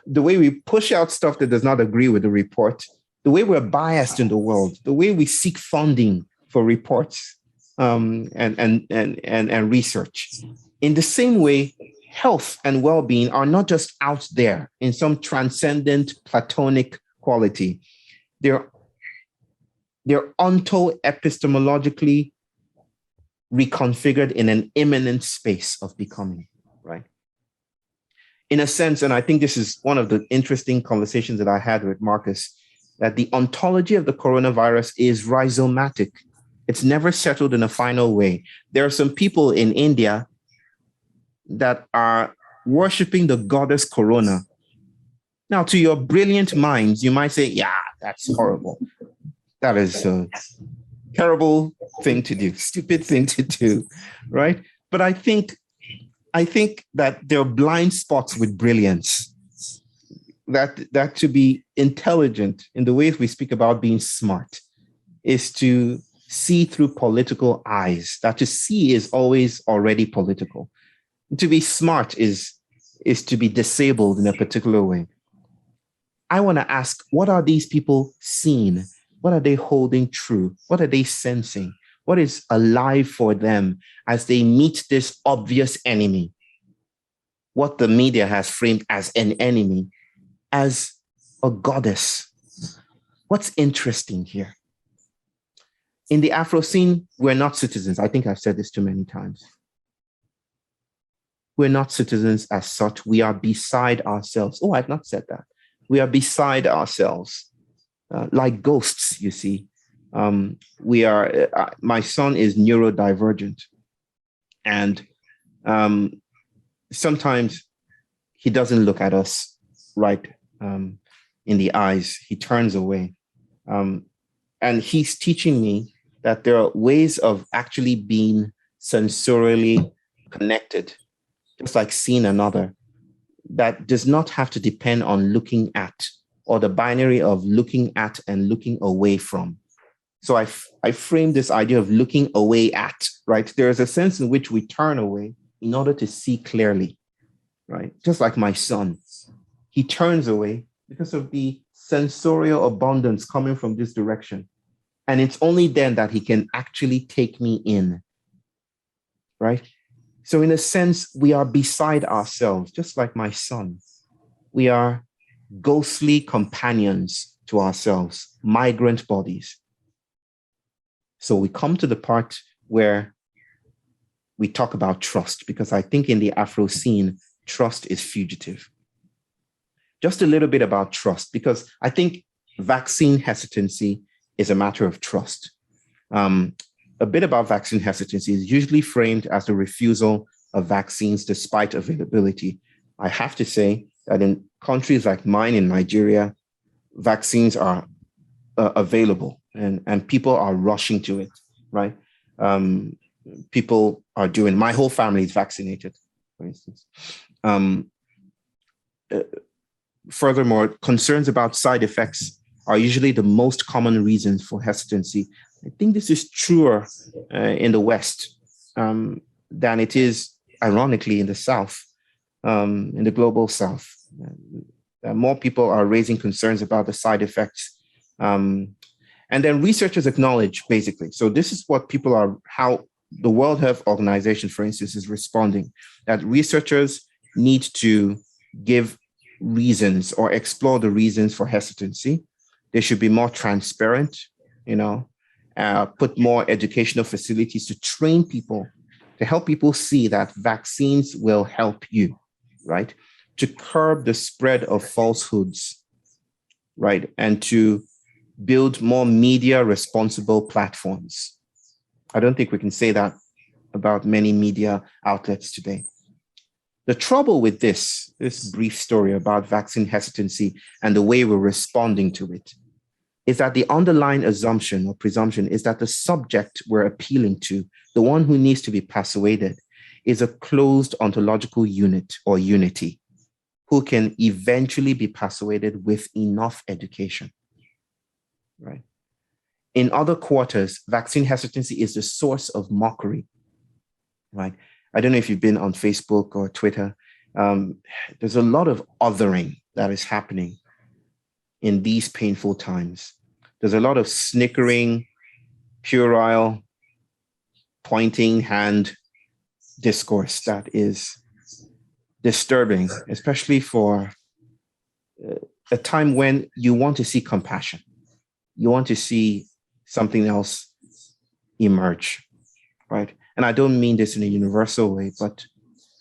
way we push out stuff that does not agree with the report, the way we're biased in the world, the way we seek funding for reports and research. In the same way, health and well-being are not just out there in some transcendent Platonic quality. They're onto epistemologically reconfigured in an imminent space of becoming, right? In a sense, and I think this is one of the interesting conversations that I had with Marcus, that the ontology of the coronavirus is rhizomatic. It's never settled in a final way. There are some people in India that are worshiping the goddess Corona. Now, to your brilliant minds, you might say, yeah, that's horrible. That is a terrible thing to do, stupid thing to do, right? But I think that there are blind spots with brilliance. That to be intelligent in the ways we speak about being smart is to see through political eyes. That to see is always already political. To be smart is to be disabled in a particular way. I want to ask, what are these people seeing? What are they holding true? What are they sensing? What is alive for them as they meet this obvious enemy? What the media has framed as an enemy, as a goddess. What's interesting here? In the Afroscene, we're not citizens. I think I've said this too many times. We're not citizens as such. We are beside ourselves. Oh, I've not said that. We are beside ourselves, like ghosts, you see. We are, my son is neurodivergent. And sometimes he doesn't look at us right in the eyes. He turns away. And he's teaching me that there are ways of actually being sensorially connected, just like seeing another, that does not have to depend on looking at, or the binary of looking at and looking away from. So I frame this idea of looking away at, right? There is a sense in which we turn away in order to see clearly, right? Just like my son, he turns away because of the sensorial abundance coming from this direction. And it's only then that he can actually take me in, right? So in a sense, we are beside ourselves, just like my son. We are ghostly companions to ourselves, migrant bodies. So we come to the part where we talk about trust, because I think in the Afroscene, trust is fugitive. Just a little bit about trust, because I think vaccine hesitancy is a matter of trust. A bit about vaccine hesitancy is usually framed as the refusal of vaccines despite availability. I have to say that in countries like mine, in Nigeria, vaccines are available and people are rushing to it, right? People are doing, my whole family is vaccinated, for instance. Furthermore, concerns about side effects are usually the most common reasons for hesitancy. I think this is truer in the West than it is, ironically, in the South, in the global South. More people are raising concerns about the side effects. And then researchers acknowledge, basically, so this is what people are, how the World Health Organization, for instance, is responding, that researchers need to give reasons or explore the reasons for hesitancy. They should be more transparent, put more educational facilities to train people, to help people see that vaccines will help you, right? To curb the spread of falsehoods, right? And to build more media responsible platforms. I don't think we can say that about many media outlets today. The trouble with this brief story about vaccine hesitancy and the way we're responding to it is that the underlying assumption or presumption is that the subject we're appealing to, the one who needs to be persuaded, is a closed ontological unit or unity who can eventually be persuaded with enough education, right? In other quarters, vaccine hesitancy is the source of mockery, right? I don't know if you've been on Facebook or Twitter. There's a lot of othering that is happening in these painful times. There's a lot of snickering, puerile, pointing hand discourse that is disturbing, especially for a time when you want to see compassion. You want to see something else emerge, right? and I don't mean this in a universal way, but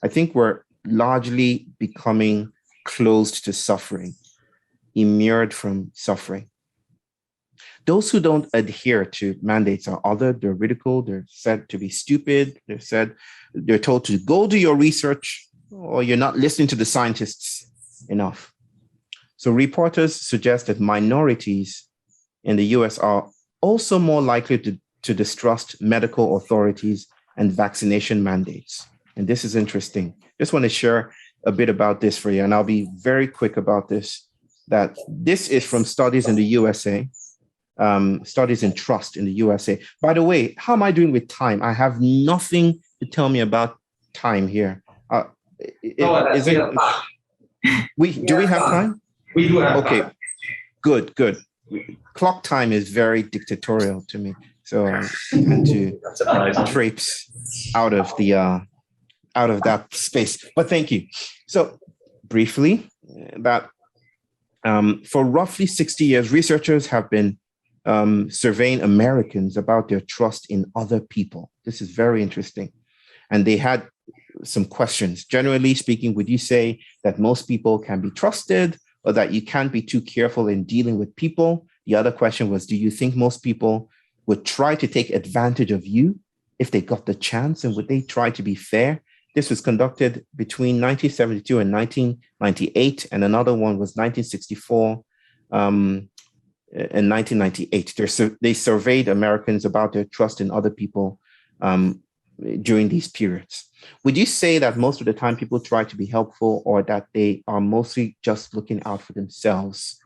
I think we're largely becoming closed to suffering, immured from suffering. Those who don't adhere to mandates are othered, they're ridiculed, they're said to be stupid, they're told to go do your research, or you're not listening to the scientists enough. So reporters suggest that minorities in the US are also more likely to distrust medical authorities and vaccination mandates. And this is interesting. Just want to share a bit about this for you, and I'll be very quick about this, that this is from studies in the USA, studies in trust in the USA. By the way, how am I doing with time? I have nothing to tell me about time here. Do we have time? We do have okay. time. Good. Clock time is very dictatorial to me, so I tend to traipse out of that space. But thank you. So briefly, that for roughly 60 years, researchers have been surveying Americans about their trust in other people. This is very interesting. And they had some questions. Generally speaking, would you say that most people can be trusted, or that you can't be too careful in dealing with people? The other question was, do you think most people would try to take advantage of you if they got the chance, and would they try to be fair? This was conducted between 1972 and 1998, and another one was 1964 and 1998. They surveyed Americans about their trust in other people during these periods. Would you say that most of the time people try to be helpful, or that they are mostly just looking out for themselves?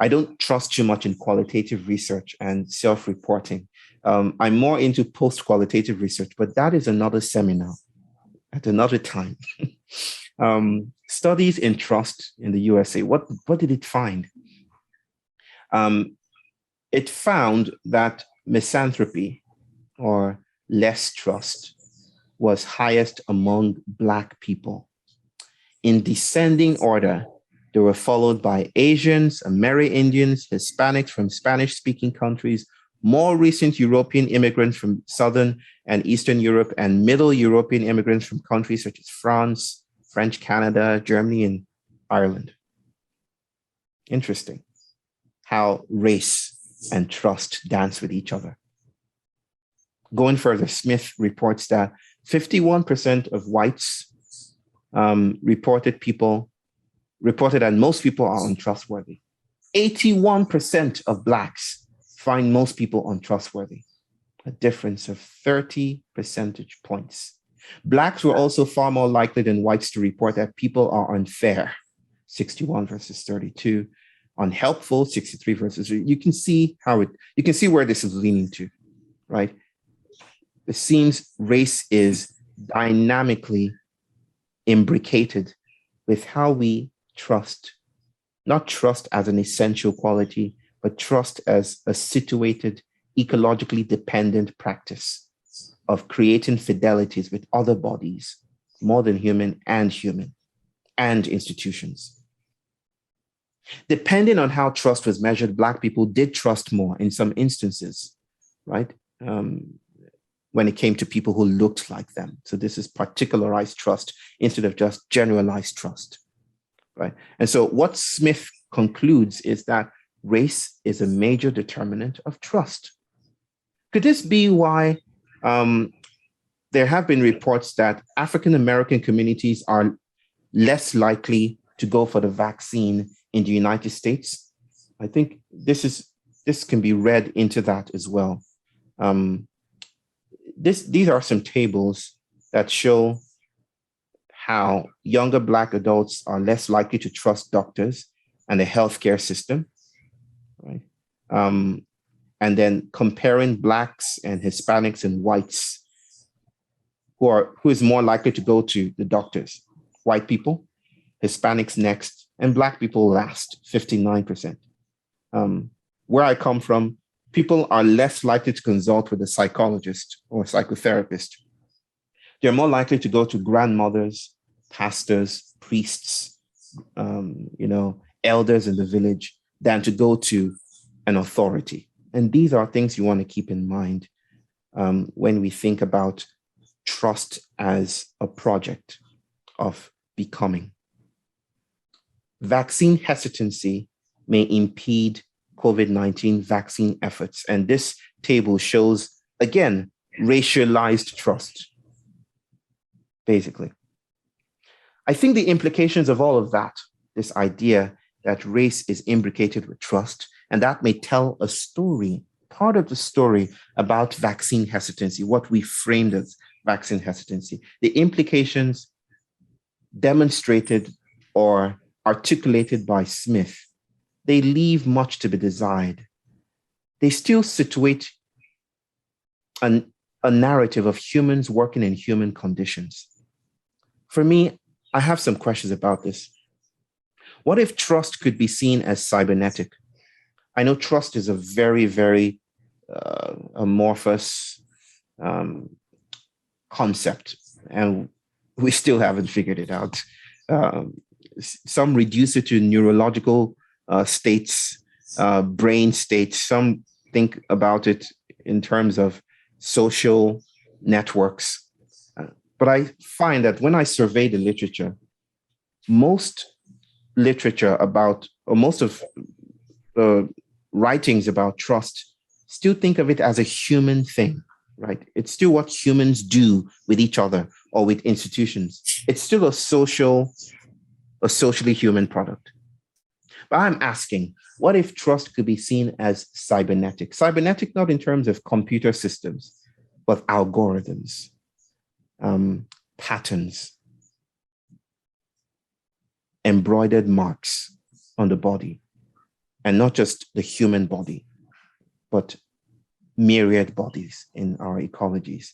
I don't trust too much in qualitative research and self-reporting. I'm more into post-qualitative research, but that is another seminar at another time. Studies in trust in the USA, what did it find? It found that misanthropy, or less trust, was highest among Black people. In descending order, they were followed by Asians, Amerindians, Hispanics from Spanish-speaking countries, more recent European immigrants from Southern and Eastern Europe, and Middle European immigrants from countries such as France, French Canada, Germany, and Ireland. Interesting how race and trust dance with each other. Going further, Smith reports that 51% of whites reported that most people are untrustworthy. 81% of Blacks find most people untrustworthy, a difference of 30 percentage points. Blacks were also far more likely than whites to report that people are unfair, 61 versus 32, unhelpful, 63 versus, you can see where this is leaning to, right? It seems race is dynamically imbricated with how we trust, not trust as an essential quality, but trust as a situated, ecologically dependent practice of creating fidelities with other bodies, more than human, and institutions. Depending on how trust was measured, Black people did trust more in some instances, right? When it came to people who looked like them. So this is particularized trust instead of just generalized trust, right? And so what Smith concludes is that race is a major determinant of trust. Could this be why there have been reports that African-American communities are less likely to go for the vaccine in the United States? I think this can be read into that as well. These are some tables that show how younger Black adults are less likely to trust doctors and the healthcare system, right? And then comparing Blacks and Hispanics and whites, who is more likely to go to the doctors? White people, Hispanics next, and Black people last, 59%. Where I come from, people are less likely to consult with a psychologist or psychotherapist. They're more likely to go to grandmothers, pastors, priests, elders in the village than to go to an authority. And these are things you want to keep in mind when we think about trust as a project of becoming. Vaccine hesitancy may impede COVID-19 vaccine efforts. And this table shows, again, racialized trust, basically. I think the implications of all of that, this idea that race is imbricated with trust, and that may tell a story, part of the story about vaccine hesitancy, what we framed as vaccine hesitancy. The implications demonstrated or articulated by Smith, they leave much to be desired. They still situate a narrative of humans working in human conditions. For me, I have some questions about this. What if trust could be seen as cybernetic? I know trust is a very, very amorphous concept, and we still haven't figured it out. Some reduce it to neurological states, brain states. Some think about it in terms of social networks. But I find that when I survey the literature, most literature about, or most of the writings about trust still think of it as a human thing, right? It's still what humans do with each other or with institutions. It's still a socially human product. But I'm asking, what if trust could be seen as cybernetic? Cybernetic, not in terms of computer systems, but algorithms, patterns, embroidered marks on the body, and not just the human body, but myriad bodies in our ecologies.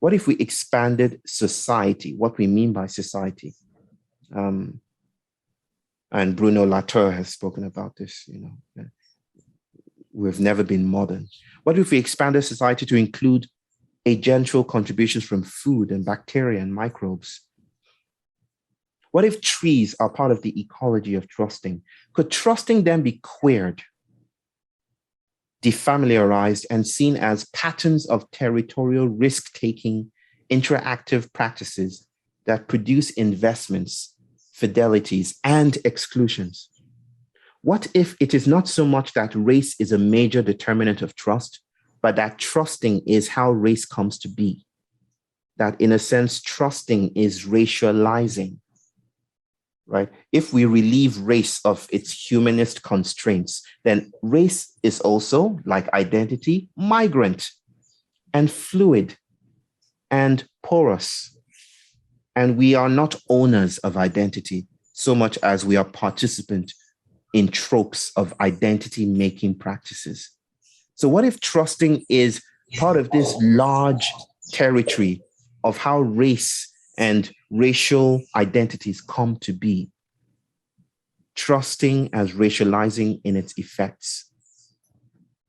What if we expanded society, what we mean by society? And Bruno Latour has spoken about this, we've never been modern. What if we expanded society to include agential contributions from food and bacteria and microbes? What if trees are part of the ecology of trusting? Could trusting them be queered, defamiliarized, and seen as patterns of territorial risk-taking, interactive practices that produce investments, fidelities, and exclusions? What if it is not so much that race is a major determinant of trust, but that trusting is how race comes to be? That in a sense, trusting is racializing, right? If we relieve race of its humanist constraints, then race is also, like identity, migrant and fluid and porous. And we are not owners of identity so much as we are participant in tropes of identity-making practices. So what if trusting is part of this large territory of how race and racial identities come to be? Trusting as racializing in its effects.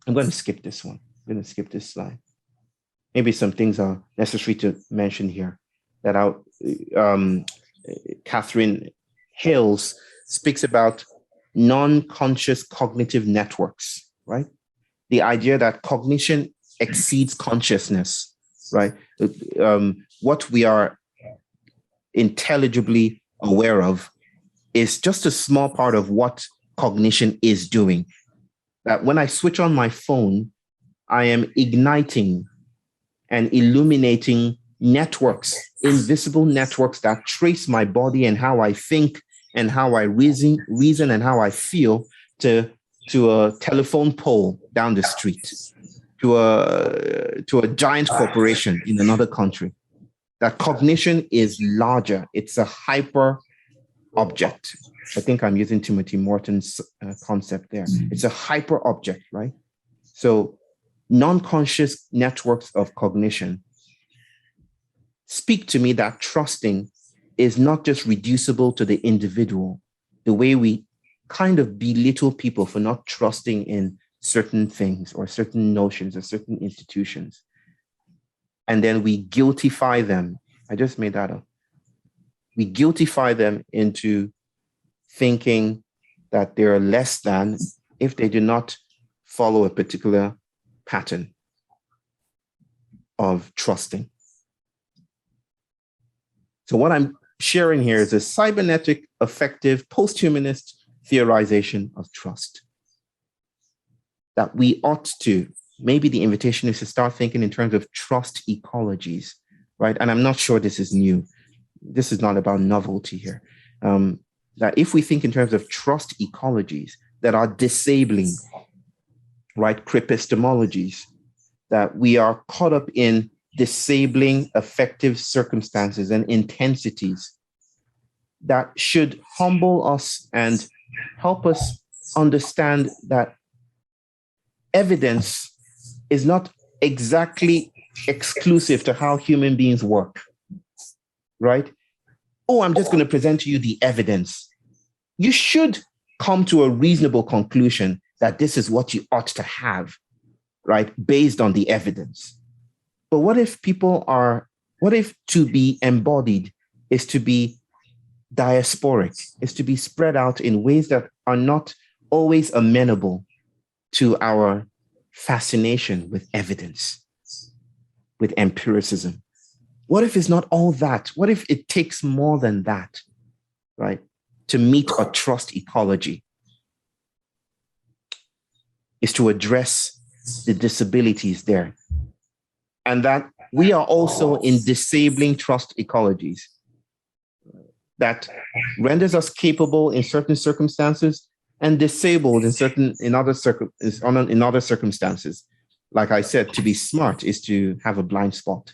I'm going to skip this one. I'm going to skip this slide. Maybe some things are necessary to mention here. That Catherine Hales speaks about non-conscious cognitive networks, right? The idea that cognition exceeds consciousness, right? What we are intelligibly aware of is just a small part of what cognition is doing. That when I switch on my phone, I am igniting and illuminating networks, invisible networks that trace my body and how I think and how I reason and how I feel to a telephone pole down the street, to a giant corporation in another country. That cognition is larger. It's a hyper object. I think I'm using Timothy Morton's concept there. It's a hyper object, right? So non-conscious networks of cognition speak to me that trusting is not just reducible to the individual, the way we kind of belittle people for not trusting in certain things or certain notions or certain institutions. And then we guiltify them. I just made that up. We guiltify them into thinking that they're less than if they do not follow a particular pattern of trusting. So what I'm sharing here is a cybernetic, effective, post-humanist theorization of trust. That we ought to, maybe the invitation is to start thinking in terms of trust ecologies, right? And I'm not sure this is new. This is not about novelty here. That if we think in terms of trust ecologies that are disabling, right, epistemologies, that we are caught up in disabling affective circumstances and intensities that should humble us and help us understand that evidence is not exactly exclusive to how human beings work, right? Oh, I'm just going to present to you the evidence. You should come to a reasonable conclusion that this is what you ought to have, right? Based on the evidence. But what if to be embodied is to be diasporic, is to be spread out in ways that are not always amenable to our fascination with evidence, with empiricism? What if it's not all that? What if it takes more than that, right, to meet a trust ecology? Is to address the disabilities there. And that we are also in disabling trust ecologies that renders us capable in certain circumstances and disabled in other circumstances. Like I said, to be smart is to have a blind spot.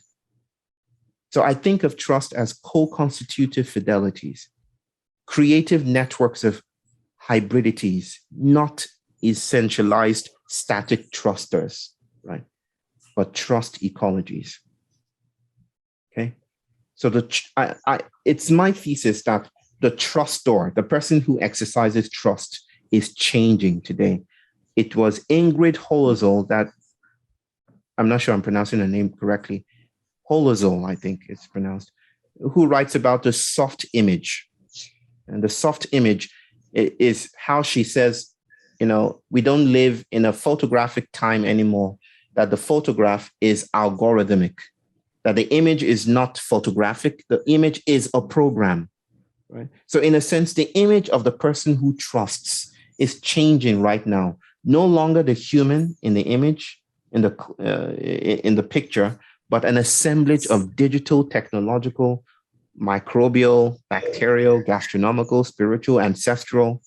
So I think of trust as co-constitutive fidelities, creative networks of hybridities, not essentialized static trusters, right? But trust ecologies. Okay. So it's my thesis that the trustor, the person who exercises trust, is changing today. It was Ingrid Holozol that, I'm not sure I'm pronouncing her name correctly, Holozol, I think it's pronounced, who writes about the soft image. And the soft image is how she says, we don't live in a photographic time anymore, that the photograph is algorithmic, that the image is not photographic, the image is a program, right? So in a sense, the image of the person who trusts is changing right now. No longer the human in the image, in the picture, but an assemblage of digital, technological, microbial, bacterial, gastronomical, spiritual, ancestral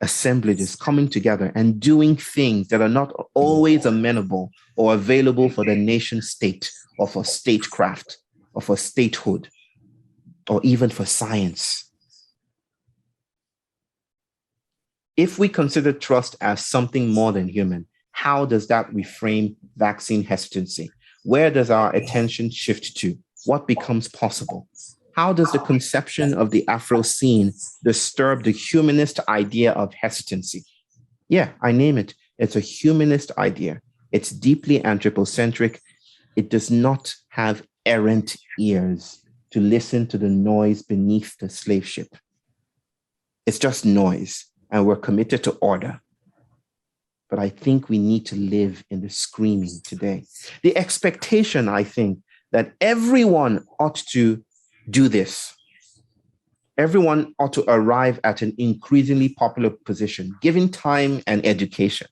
assemblages coming together and doing things that are not always amenable or available for the nation state or for statecraft or for statehood or even for science. If we consider trust as something more than human, how does that reframe vaccine hesitancy? Where does our attention shift to? What becomes possible? How does the conception of the Afroscene disturb the humanist idea of hesitancy? Yeah, I name it. It's a humanist idea. It's deeply anthropocentric. It does not have errant ears to listen to the noise beneath the slave ship. It's just noise, and we're committed to order. But I think we need to live in the screaming today. The expectation, I think, that everyone ought to do this. Everyone ought to arrive at an increasingly popular position, given time and education.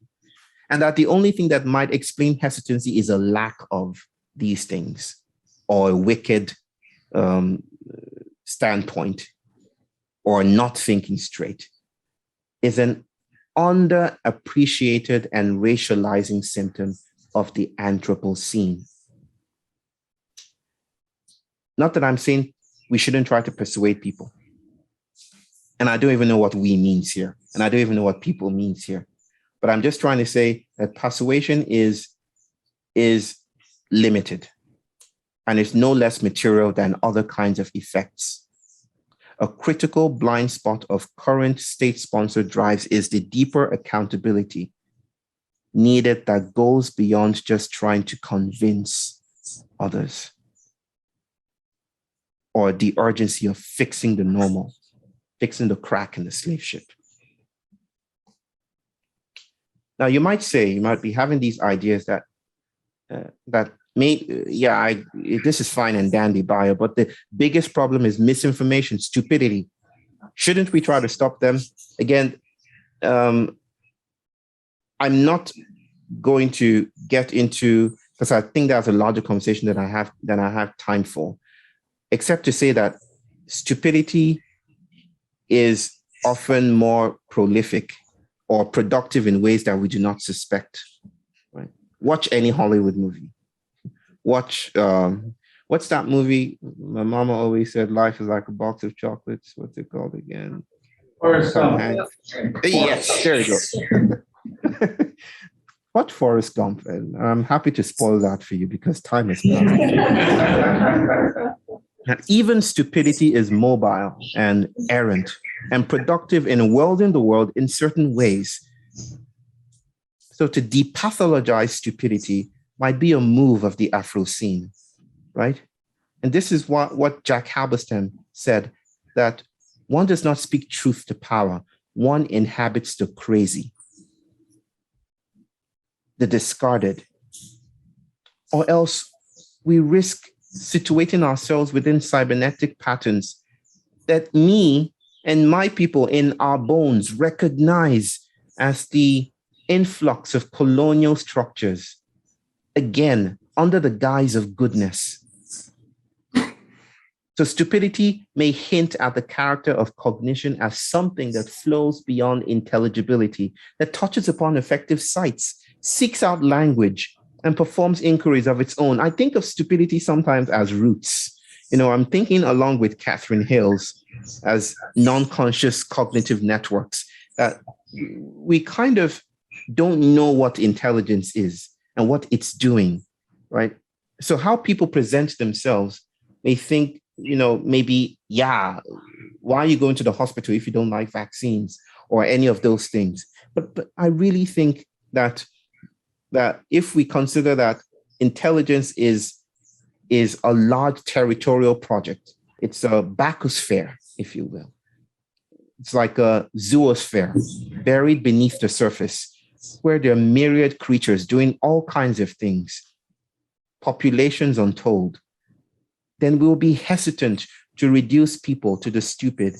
And that the only thing that might explain hesitancy is a lack of these things or a wicked standpoint or not thinking straight is an underappreciated and racializing symptom of the Anthropocene. Not that I'm saying we shouldn't try to persuade people. And I don't even know what we means here. And I don't even know what people means here. But I'm just trying to say that persuasion is limited. And it's no less material than other kinds of effects. A critical blind spot of current state-sponsored drives is the deeper accountability needed that goes beyond just trying to convince others, or the urgency of fixing the normal, fixing the crack in the slave ship. Now, you might be having these ideas that this is fine and dandy, Bayo, but the biggest problem is misinformation, stupidity. Shouldn't we try to stop them? Again, I'm not going to get into, because I think that's a larger conversation that I have time for, except to say that stupidity is often more prolific or productive in ways that we do not suspect. Right? Watch any Hollywood movie. Watch, what's that movie? My mama always said life is like a box of chocolates. What's it called again? Forrest Gump. Yes, there you go. What Forrest Gump? And I'm happy to spoil that for you because time is passing. And even stupidity is mobile and errant and productive in worlding the world in certain ways. So to depathologize stupidity might be a move of the Afroscene, right? And this is what Jack Halberstam said, that one does not speak truth to power, one inhabits the crazy, the discarded, or else we risk situating ourselves within cybernetic patterns that me and my people in our bones recognize as the influx of colonial structures, again, under the guise of goodness. So stupidity may hint at the character of cognition as something that flows beyond intelligibility, that touches upon effective sights, seeks out language, and performs inquiries of its own. I think of stupidity sometimes as roots. I'm thinking along with Catherine Hales as non-conscious cognitive networks, that we kind of don't know what intelligence is and what it's doing, right? So how people present themselves may think, maybe, why are you going to the hospital if you don't like vaccines or any of those things? But I really think that if we consider that intelligence is a large territorial project, it's a bacosphere, if you will. It's like a zoosphere buried beneath the surface, where there are myriad creatures doing all kinds of things, populations untold. Then we'll be hesitant to reduce people to the stupid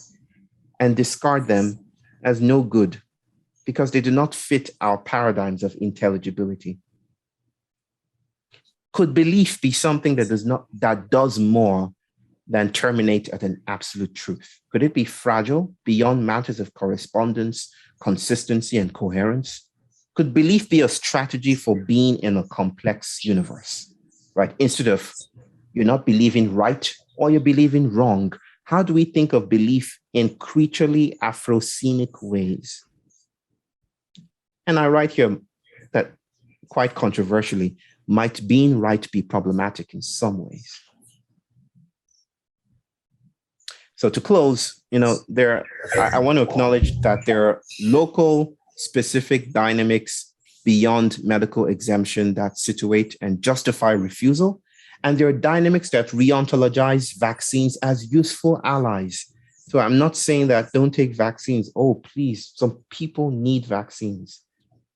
and discard them as no good, because they do not fit our paradigms of intelligibility. Could belief be something that does more than terminate at an absolute truth? Could it be fragile beyond matters of correspondence, consistency, and coherence? Could belief be a strategy for being in a complex universe, right? Instead of you're not believing right or you're believing wrong, how do we think of belief in creaturely Afroscenic ways? And I write here that, quite controversially, might being right be problematic in some ways. So to close, I want to acknowledge that there are local specific dynamics beyond medical exemption that situate and justify refusal. And there are dynamics that re-ontologize vaccines as useful allies. So I'm not saying that don't take vaccines. Oh, please, some people need vaccines.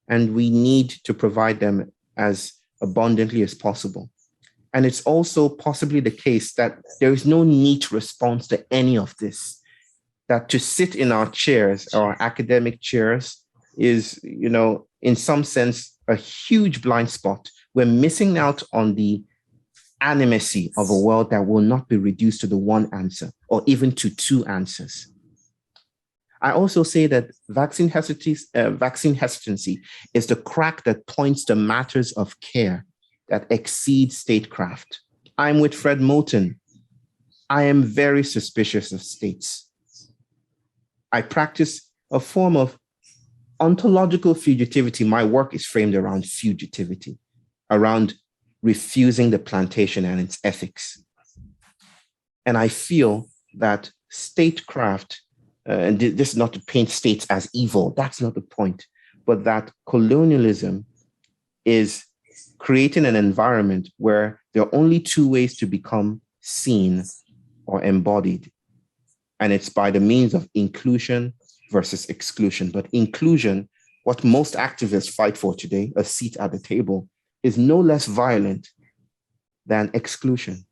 And we need to provide them as abundantly as possible. And it's also possibly the case that there is no neat response to any of this, that to sit in our chairs, our academic chairs, is, in some sense, a huge blind spot. We're missing out on the animacy of a world that will not be reduced to the one answer or even to two answers. I also say that vaccine hesitancy is the crack that points to matters of care that exceed statecraft. I'm with Fred Moulton. I am very suspicious of states. I practice a form of ontological fugitivity. My work is framed around fugitivity, around refusing the plantation and its ethics. And I feel that statecraft, and this is not to paint states as evil, that's not the point, but that colonialism is creating an environment where there are only two ways to become seen or embodied. And it's by the means of inclusion versus exclusion. But inclusion, what most activists fight for today, a seat at the table, is no less violent than exclusion.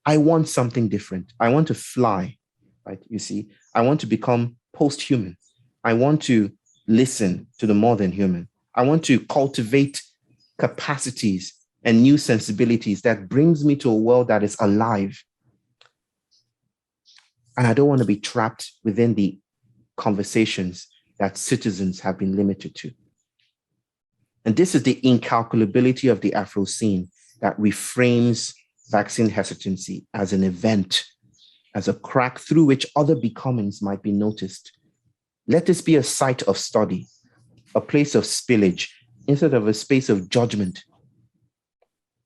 I want something different. I want to fly, right? You see, I want to become post-human. I want to listen to the more than human. I want to cultivate capacities and new sensibilities that brings me to a world that is alive. And I don't want to be trapped within the conversations that citizens have been limited to. And this is the incalculability of the Afroscene that reframes vaccine hesitancy as an event, as a crack through which other becomings might be noticed. Let this be a site of study, a place of spillage, instead of a space of judgment.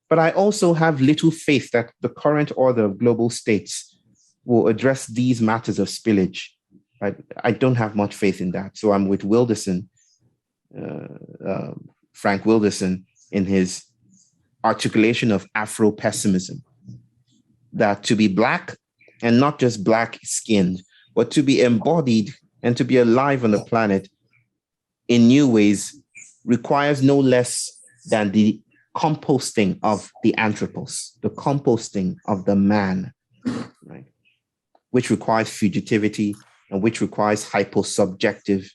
But I also have little faith that the current order of global states will address these matters of spillage. I don't have much faith in that. So I'm with Wilderson, Frank Wilderson, in his articulation of Afro-pessimism, that to be Black, and not just Black-skinned, but to be embodied and to be alive on the planet in new ways requires no less than the composting of the anthropos, the composting of the man, right? Which requires fugitivity and which requires hyposubjective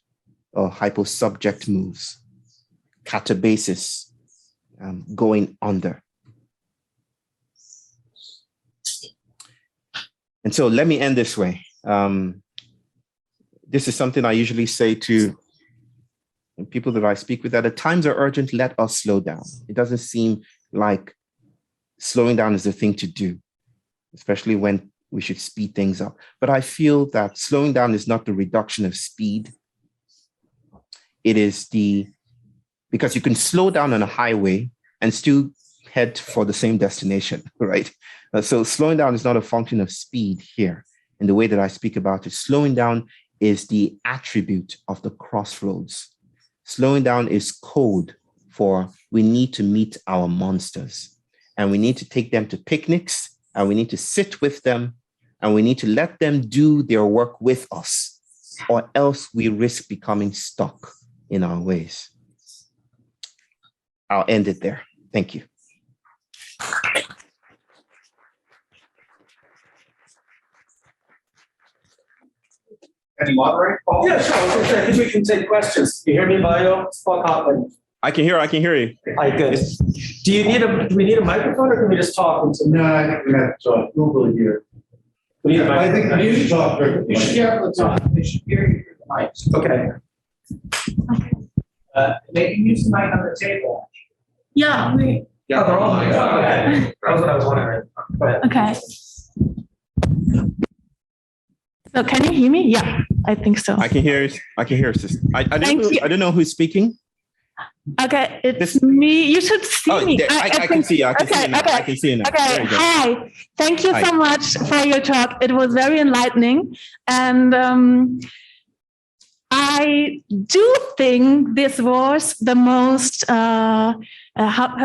or hyposubject moves, catabasis, going under. And so let me end this way. This is something I usually say to people that I speak with, that the times are urgent, let us slow down. It doesn't seem like slowing down is the thing to do, especially when we should speed things up. But I feel that slowing down is not the reduction of speed. It is because you can slow down on a highway and still head for the same destination, right? So slowing down is not a function of speed here in the way that I speak about it. Slowing down is the attribute of the crossroads. Slowing down is code for we need to meet our monsters, and we need to take them to picnics, and we need to sit with them, and we need to let them do their work with us, or else we risk becoming stuck in our ways. I'll end it there. Thank you. Can you moderate, Paul? Yeah, sure. I think we can take questions. You hear me, Bayo? Spot hotline. I can hear you. All right, good. Do we need a microphone, or can we just talk? No, I think we have to talk. We'll really hear. We need a I microphone. think you should talk. You should be able to talk. They should hear you through the mics. Okay. They can use the mic on the table. Yeah, Yeah, they're all mics. Okay. That's what I was wondering. Go ahead. okay. So can you hear me? Yeah, I think so. I can hear. Sister. I don't know who's speaking. Okay, it's me. You should see me. I can see you. I can see you now. Okay. I can see you now. Okay, hi. Thank you Hi. so much for your talk. It was very enlightening. And I do think this was the most, how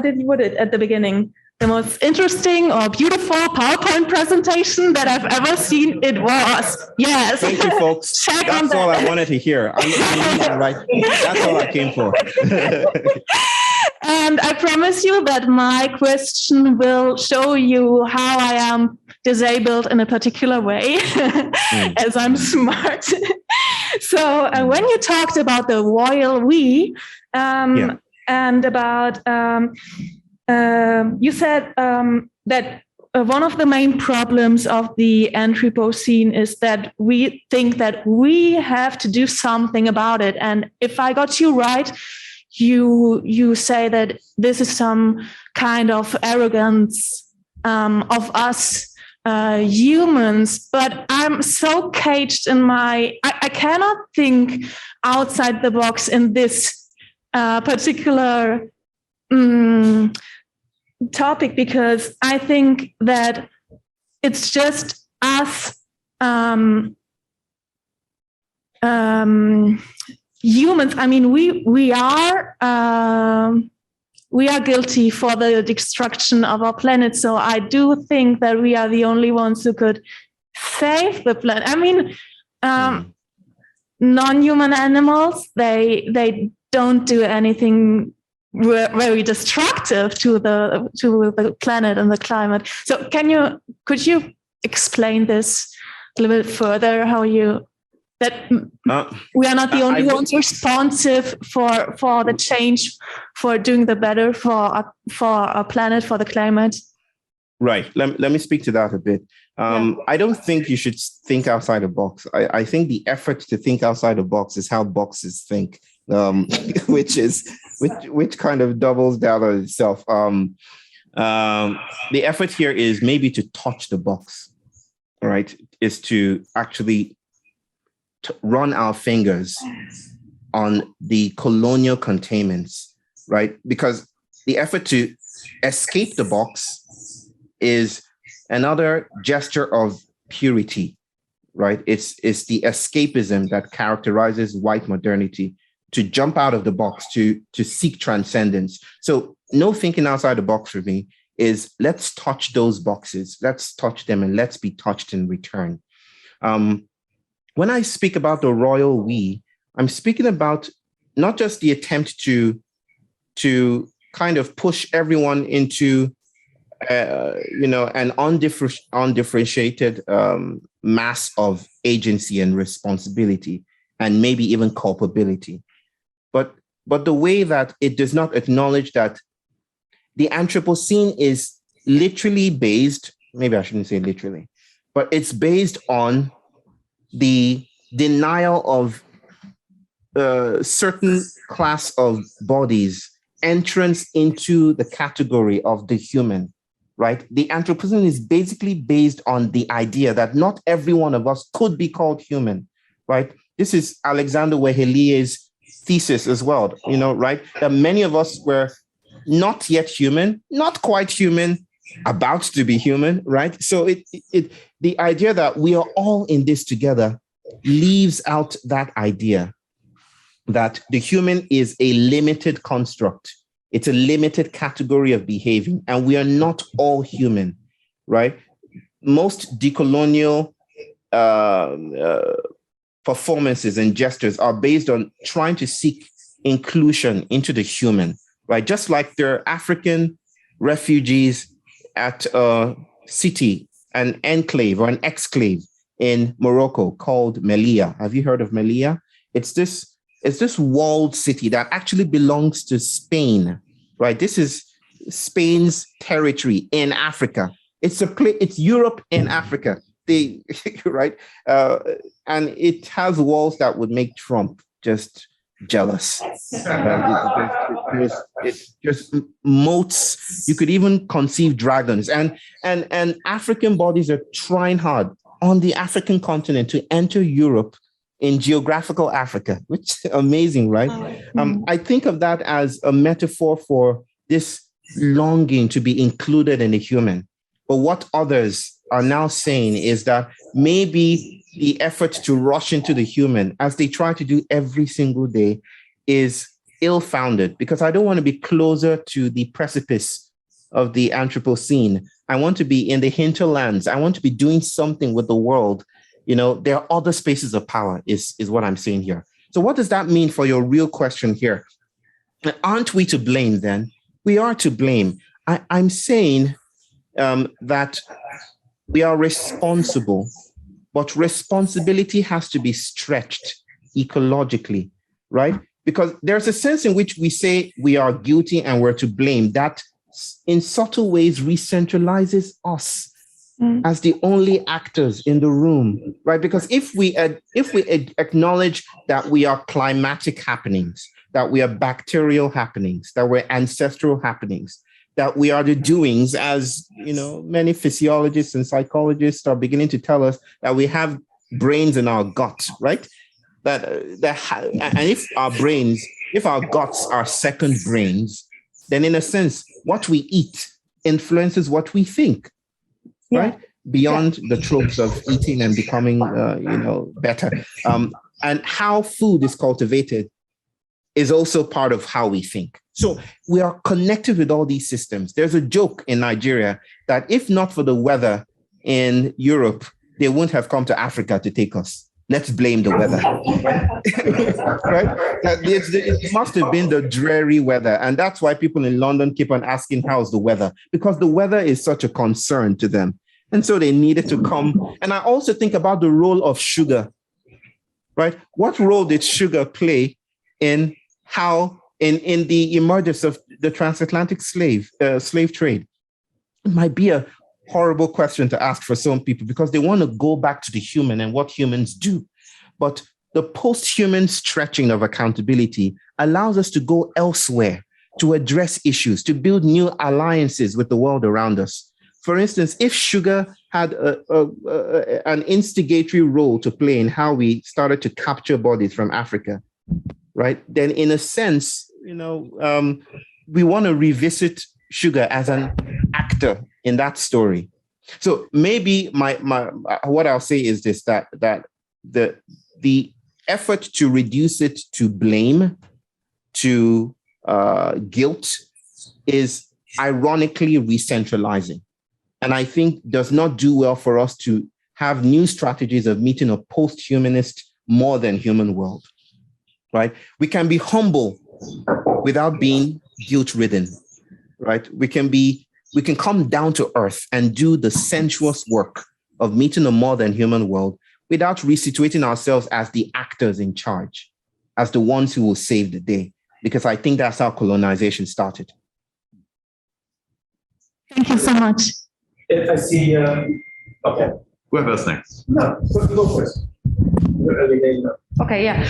did you put it at the beginning? The most interesting or beautiful PowerPoint presentation that I've ever seen. It was. Yes. Thank you, folks. That's all I wanted to hear. That's all I came for. And I promise you that my question will show you how I am disabled in a particular way, as I'm smart. So when you talked about the royal we, and about you said that one of the main problems of the Anthropocene is that we think that we have to do something about it. And if I got you right, you say that this is some kind of arrogance of us humans. But I'm so caged in I cannot think outside the box in this particular topic, because I think that it's just us humans. I mean, we are guilty for the destruction of our planet. So I do think that we are the only ones who could save the planet. I mean, non-human animals, they don't do anything very destructive to the planet and the climate. So could you explain this a little bit further? How that we are not the only ones responsive for the change, for doing the better for our planet, for the climate. Right. Let me speak to that a bit. I don't think you should think outside the box. I think the effort to think outside the box is how boxes think, which kind of doubles down on itself. The effort here is maybe to touch the box, right? Is to actually run our fingers on the colonial containments, right? Because the effort to escape the box is another gesture of purity, right? It's the escapism that characterizes white modernity, to jump out of the box, to seek transcendence. So no thinking outside the box for me is let's touch those boxes, let's touch them, and let's be touched in return. When I speak about the royal we, I'm speaking about not just the attempt to kind of push everyone into an undifferentiated mass of agency and responsibility, and maybe even culpability. But the way that it does not acknowledge that the Anthropocene is literally based, maybe I shouldn't say literally, but it's based on the denial of a certain class of bodies entrance into the category of the human, right? The Anthropocene is basically based on the idea that not every one of us could be called human, right? This is Alexander Wehelier's thesis as well, right? That many of us were not yet human, not quite human, about to be human, right? So the idea that we are all in this together leaves out that idea that the human is a limited construct. It's a limited category of behaving, and we are not all human, right? Most decolonial performances and gestures are based on trying to seek inclusion into the human, right? Just like there are African refugees at a city, an enclave or an exclave in Morocco called Melilla. Have you heard of Melilla? It's this walled city that actually belongs to Spain, right? This is Spain's territory in Africa. It's Europe in Africa. Right? And it has walls that would make Trump just jealous. It just moats. You could even conceive dragons. And African bodies are trying hard on the African continent to enter Europe in geographical Africa, which is amazing, right? I think of that as a metaphor for this longing to be included in the human. But what others are now saying is that maybe the effort to rush into the human, as they try to do every single day, is ill-founded, because I don't want to be closer to the precipice of the Anthropocene. I want to be in the hinterlands. I want to be doing something with the world. There are other spaces of power, is what I'm saying here. So what does that mean for your real question here? Aren't we to blame then? We are to blame. I'm saying that we are responsible, but responsibility has to be stretched ecologically, right? Because there's a sense in which we say we are guilty and we're to blame that in subtle ways re-centralizes us as the only actors in the room, right? Because if we acknowledge that we are climatic happenings, that we are bacterial happenings, that we're ancestral happenings, that we are the doings, as many physiologists and psychologists are beginning to tell us, that we have brains in our guts, right? And if our guts are second brains, then in a sense, what we eat influences what we think, right? Beyond the tropes of eating and becoming, better. And how food is cultivated is also part of how we think. So we are connected with all these systems. There's a joke in Nigeria that if not for the weather in Europe, they wouldn't have come to Africa to take us. let's blame the weather. Right? It must have been the dreary weather. And that's why people in London keep on asking, how's the weather? Because the weather is such a concern to them. And so they needed to come. And I also think about the role of sugar, right? What role did sugar play in the emergence of the transatlantic slave trade? It might be a horrible question to ask for some people because they want to go back to the human and what humans do. But the post-human stretching of accountability allows us to go elsewhere, to address issues, to build new alliances with the world around us. For instance, if sugar had an instigatory role to play in how we started to capture bodies from Africa, right? Then in a sense, we want to revisit sugar as an actor in that story. So maybe my what I'll say is this, that the effort to reduce it to blame, to guilt, is ironically re-centralizing. And I think does not do well for us to have new strategies of meeting a post-humanist, more than human world, right? We can be humble without being guilt-ridden, right? We can come down to earth and do the sensuous work of meeting a more than human world without resituating ourselves as the actors in charge, as the ones who will save the day, because I think that's how colonization started. Thank you so much. If I see, okay. Whoever's next. No, go first. Okay, yeah.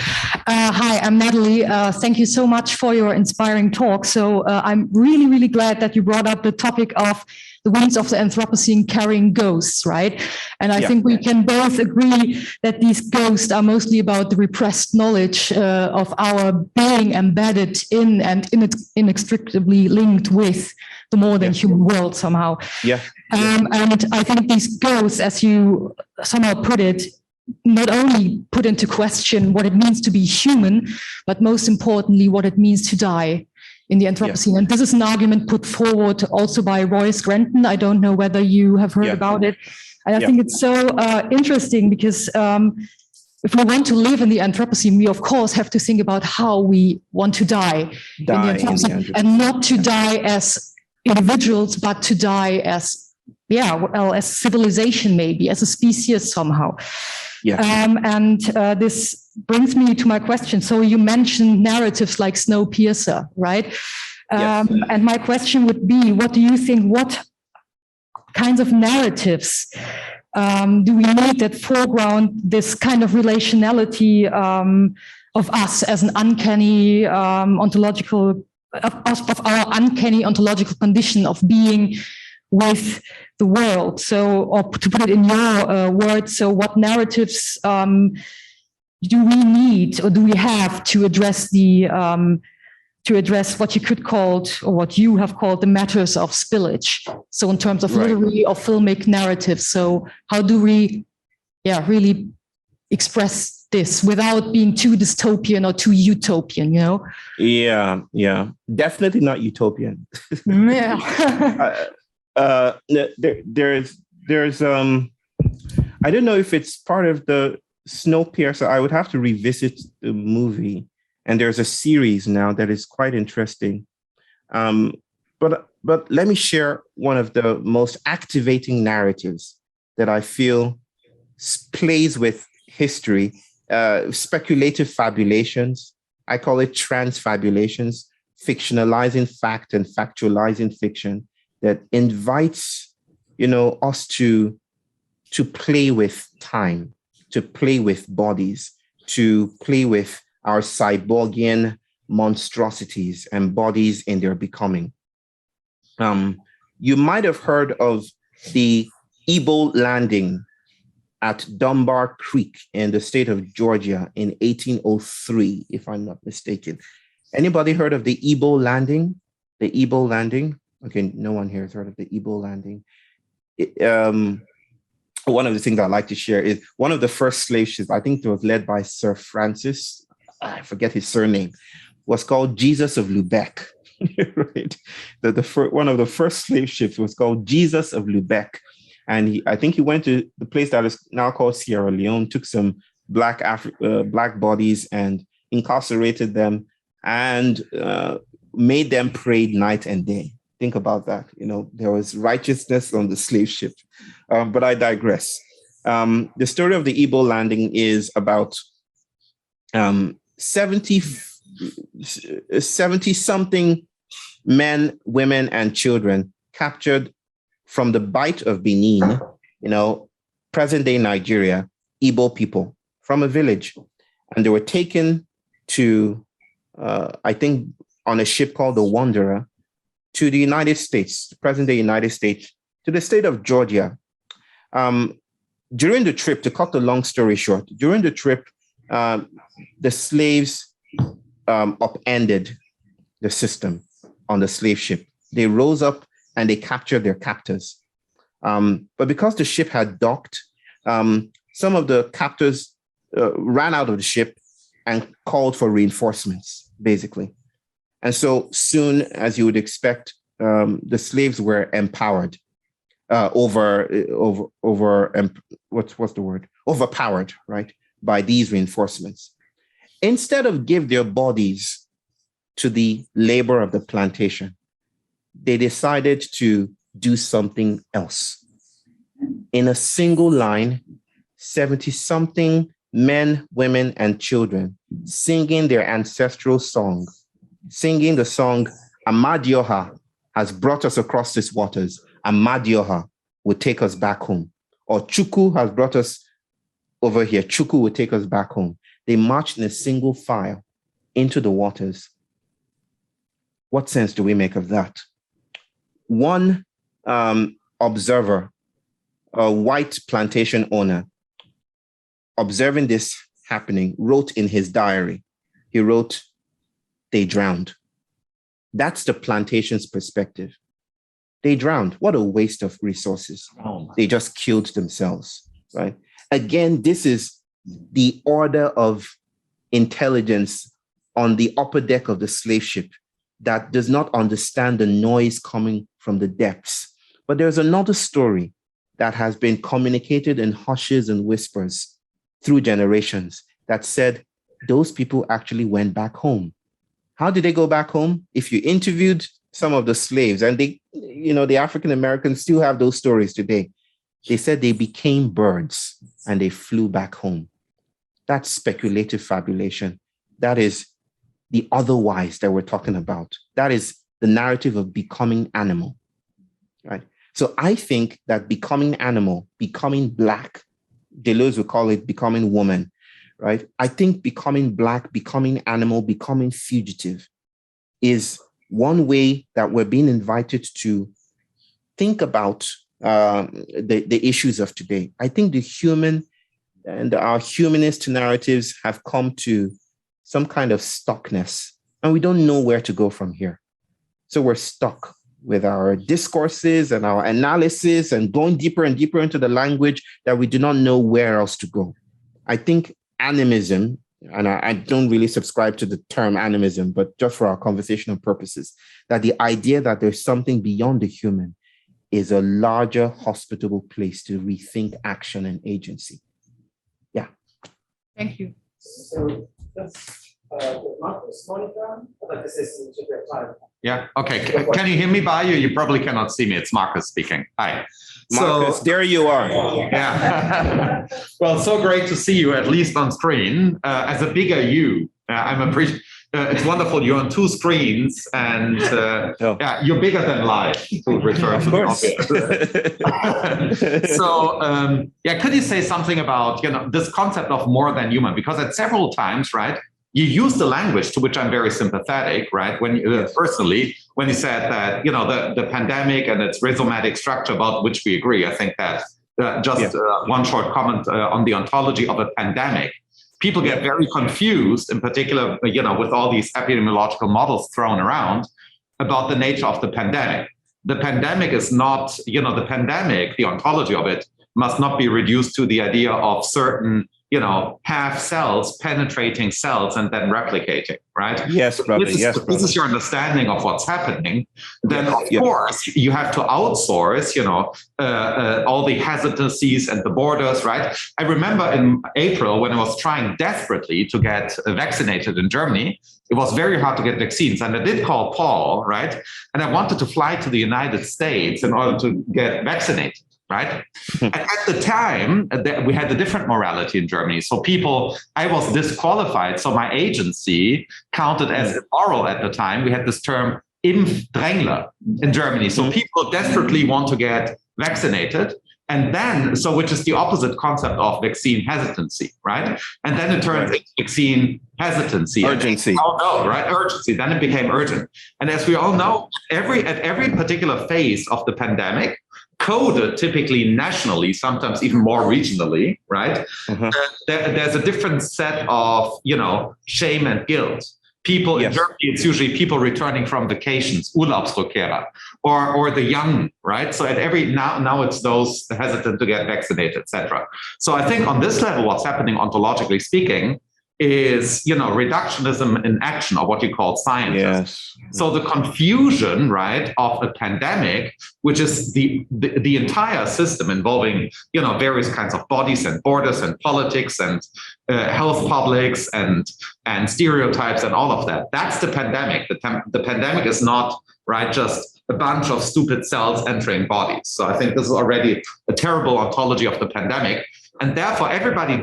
Hi, I'm Natalie. Thank you so much for your inspiring talk. So I'm really, really glad that you brought up the topic of the winds of the Anthropocene carrying ghosts, right? And I think we can both agree that these ghosts are mostly about the repressed knowledge of our being embedded in and inextricably linked with the more than human world somehow. And I think these ghosts, as you somehow put it, not only put into question what it means to be human, but most importantly, what it means to die in the Anthropocene. And this is an argument put forward also by Royce Grenton. I don't know whether you have heard about it. And I think it's so interesting because if we want to live in the Anthropocene, we of course have to think about how we want to die in the Anthropocene, and not to die as individuals, but to die as, as civilization, maybe as a species somehow. And this brings me to my question. So you mentioned narratives like Snowpiercer, right? And my question would be, what do you think, what kinds of narratives do we need that foreground this kind of relationality of us as an uncanny ontological, of our uncanny ontological condition of being with the world? So, or to put it in your words, so what narratives do we need or do we have to address what you could call, or what you have called, the matters of spillage? So in terms of literary or filmic narratives, so how do we really express this without being too dystopian or too utopian, Definitely not utopian. There's I don't know if it's part of the Snowpiercer. I would have to revisit the movie, and there's a series now that is quite interesting. But let me share one of the most activating narratives that I feel plays with history, speculative fabulations. I call it transfabulations, fictionalizing fact and factualizing fiction, that invites, us to play with time, to play with bodies, to play with our cyborgian monstrosities and bodies in their becoming. You might have heard of the Igbo landing at Dunbar Creek in the state of Georgia in 1803, if I'm not mistaken. Anybody heard of the Igbo landing? The Igbo landing? Okay, no one here has heard of the Igbo landing. One of the things I like to share is one of the first slave ships, I think it was led by Sir Francis, I forget his surname, was called Jesus of Lubeck. Right? One of the first slave ships was called Jesus of Lubeck. And I think he went to the place that is now called Sierra Leone, took some black bodies and incarcerated them and made them pray night and day. Think about that. There was righteousness on the slave ship. But I digress. The story of the Igbo landing is about 70-something men, women, and children captured from the Bight of Benin, present-day Nigeria, Igbo people from a village. And they were taken to, I think, on a ship called the Wanderer, to the United States, present-day United States, to the state of Georgia. During the trip, to cut the long story short, during the trip, the slaves upended the system on the slave ship. They rose up and they captured their captors. But because the ship had docked, some of the captors ran out of the ship and called for reinforcements, basically. And so soon, as you would expect, the slaves were empowered, overpowered, right, by these reinforcements. Instead of give their bodies to the labor of the plantation, they decided to do something else. In a single line, 70-something men, women, and children singing their ancestral song, singing the song, Amadioha has brought us across these waters. Amadioha will take us back home. Or Chukwu has brought us over here. Chukwu will take us back home. They marched in a single file into the waters. What sense do we make of that? One observer, a white plantation owner, observing this happening, wrote in his diary, he wrote, "They drowned." That's the plantation's perspective. They drowned. What a waste of resources. They just killed themselves, right? Again, this is the order of intelligence on the upper deck of the slave ship that does not understand the noise coming from the depths. But there's another story that has been communicated in hushes and whispers through generations that said those people actually went back home. How did they go back home? If you interviewed some of the slaves, and they, the African Americans still have those stories today, they said they became birds and they flew back home. That's speculative fabulation. That is the otherwise that we're talking about. That is the narrative of becoming animal, right? So I think that becoming animal, becoming Black, Deleuze would call it becoming woman, right? I think becoming Black, becoming animal, becoming fugitive is one way that we're being invited to think about the issues of today. I think the human and our humanist narratives have come to some kind of stuckness, and we don't know where to go from here. So we're stuck with our discourses and our analysis and going deeper and deeper into the language that we do not know where else to go. I think animism, and I don't really subscribe to the term animism, but just for our conversational purposes, that the idea that there's something beyond the human is a larger, hospitable place to rethink action and agency. Yeah. Thank you. So that's Marcus, Monica. I'd like to say something to your time. Yeah. Okay. Can you hear me, Bayo? You probably cannot see me. It's Marcus speaking. Hi. Marcus, there you are. Yeah. Well, so great to see you, at least on screen. As a bigger you, it's wonderful. You're on two screens, and yeah, you're bigger than life. To refer to the obvious. So, yeah, could you say something about this concept of more than human? Because at several times, right, you use the language to which I'm very sympathetic, right? When personally, when you said that the pandemic and its rhizomatic structure, about which we agree, I think that one short comment on the ontology of a pandemic. People get very confused, in particular, with all these epidemiological models thrown around about the nature of the pandemic. The pandemic is not, the pandemic, the ontology of it must not be reduced to the idea of certain have cells penetrating cells and then replicating, right? Yes, brother. This is your understanding of what's happening. Then, of course, you have to outsource, all the hesitancies and the borders, right? I remember in April when I was trying desperately to get vaccinated in Germany, it was very hard to get vaccines. And I did call Paul, right? And I wanted to fly to the United States in order to get vaccinated. Right. And at the time, we had a different morality in Germany. So I was disqualified. So my agency counted as immoral at the time. We had this term Impfdrängler in Germany. So people desperately want to get vaccinated. And then, which is the opposite concept of vaccine hesitancy, right? And then it turns into vaccine hesitancy. Urgency. Right? Urgency. Then it became urgent. And as we all know, at every particular phase of the pandemic, coded typically nationally, sometimes even more regionally, right? There's a different set of, shame and guilt. People in Germany, it's usually people returning from vacations, Urlaubsrückkehrer, or the young, right? So now it's those hesitant to get vaccinated, etc. So I think on this level, what's happening ontologically speaking is, reductionism in action, or what you call science. Yes. So the confusion, right, of a pandemic, which is the entire system involving, various kinds of bodies and borders and politics and health publics and stereotypes and all of that. That's the pandemic. The pandemic is not, right, just a bunch of stupid cells entering bodies. So I think this is already a terrible ontology of the pandemic. And therefore, everybody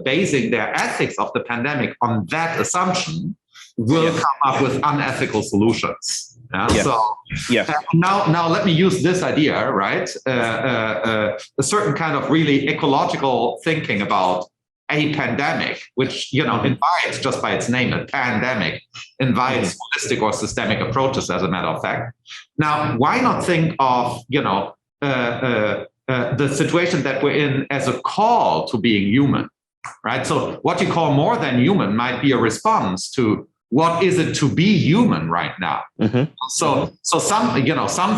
basing their ethics of the pandemic on that assumption will come up with unethical solutions. So now let me use this idea, right? A certain kind of really ecological thinking about a pandemic, which invites, just by its name, a pandemic, invites holistic or systemic approaches, as a matter of fact. Now, why not think of the situation that we're in as a call to being human, right? So what you call more than human might be a response to what is it to be human right now. So some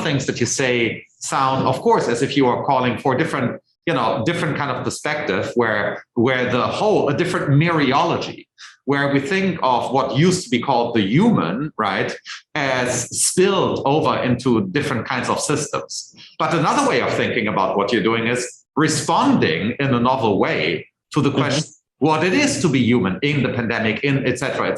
things that you say sound, of course, as if you are calling for different kind of perspective where a different mereology, where we think of what used to be called the human, right, as spilled over into different kinds of systems. But another way of thinking about what you're doing is responding in a novel way to the question, what it is to be human in the pandemic, in et cetera,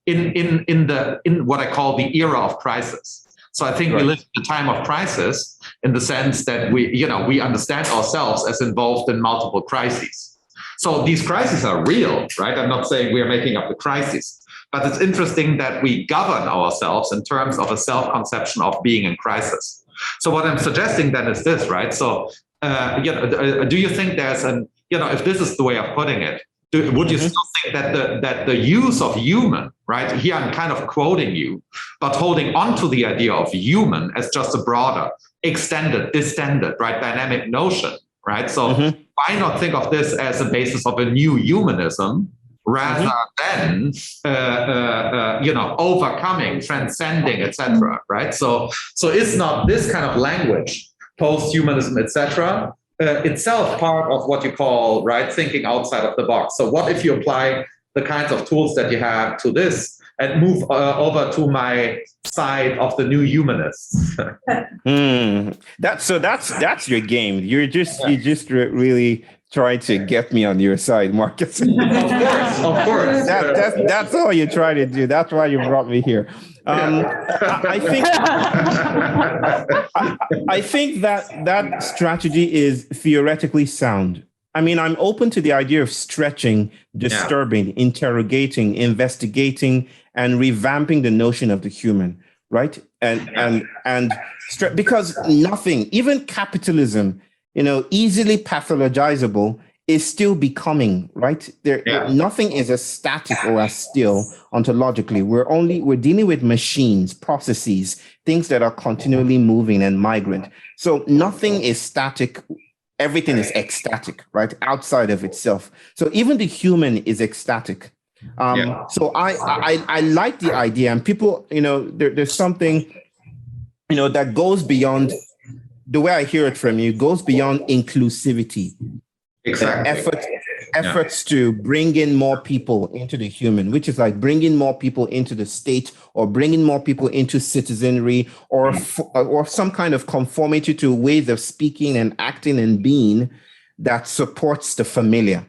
in what I call the era of crisis. So I think we live in a time of crisis in the sense that we understand ourselves as involved in multiple crises. So these crises are real, right? I'm not saying we are making up the crises, but it's interesting that we govern ourselves in terms of a self-conception of being in crisis. So what I'm suggesting then is this, right? So, do you think there's if this is the way of putting it, would you still think that the use of human, right? Here I'm kind of quoting you, but holding on to the idea of human as just a broader, extended, distended, right, dynamic notion, right? So why not think of this as a basis of a new humanism rather than overcoming, transcending, etc., right? So is not this kind of language, post-humanism, etc., itself part of what you call, right, thinking outside of the box? So what if you apply the kinds of tools that you have to this and move over to my side of the new humanists? That's your game. You just really try to get me on your side, Marcus. Of course. That's all you try to do. That's why you brought me here. I think that strategy is theoretically sound. I mean, I'm open to the idea of stretching, disturbing, interrogating, investigating, and revamping the notion of the human, right? Because nothing, even capitalism, easily pathologizable, is still becoming, right? Nothing is as static or as still ontologically. We're dealing with machines, processes, things that are continually moving and migrant. So nothing is static. Everything is ecstatic, right? Outside of itself. So even the human is ecstatic. So I like the idea, and people, there's something, that goes beyond, the way I hear it from you, goes beyond inclusivity. Exactly. efforts to bring in more people into the human, which is like bringing more people into the state or bringing more people into citizenry or some kind of conformity to ways of speaking and acting and being that supports the familiar,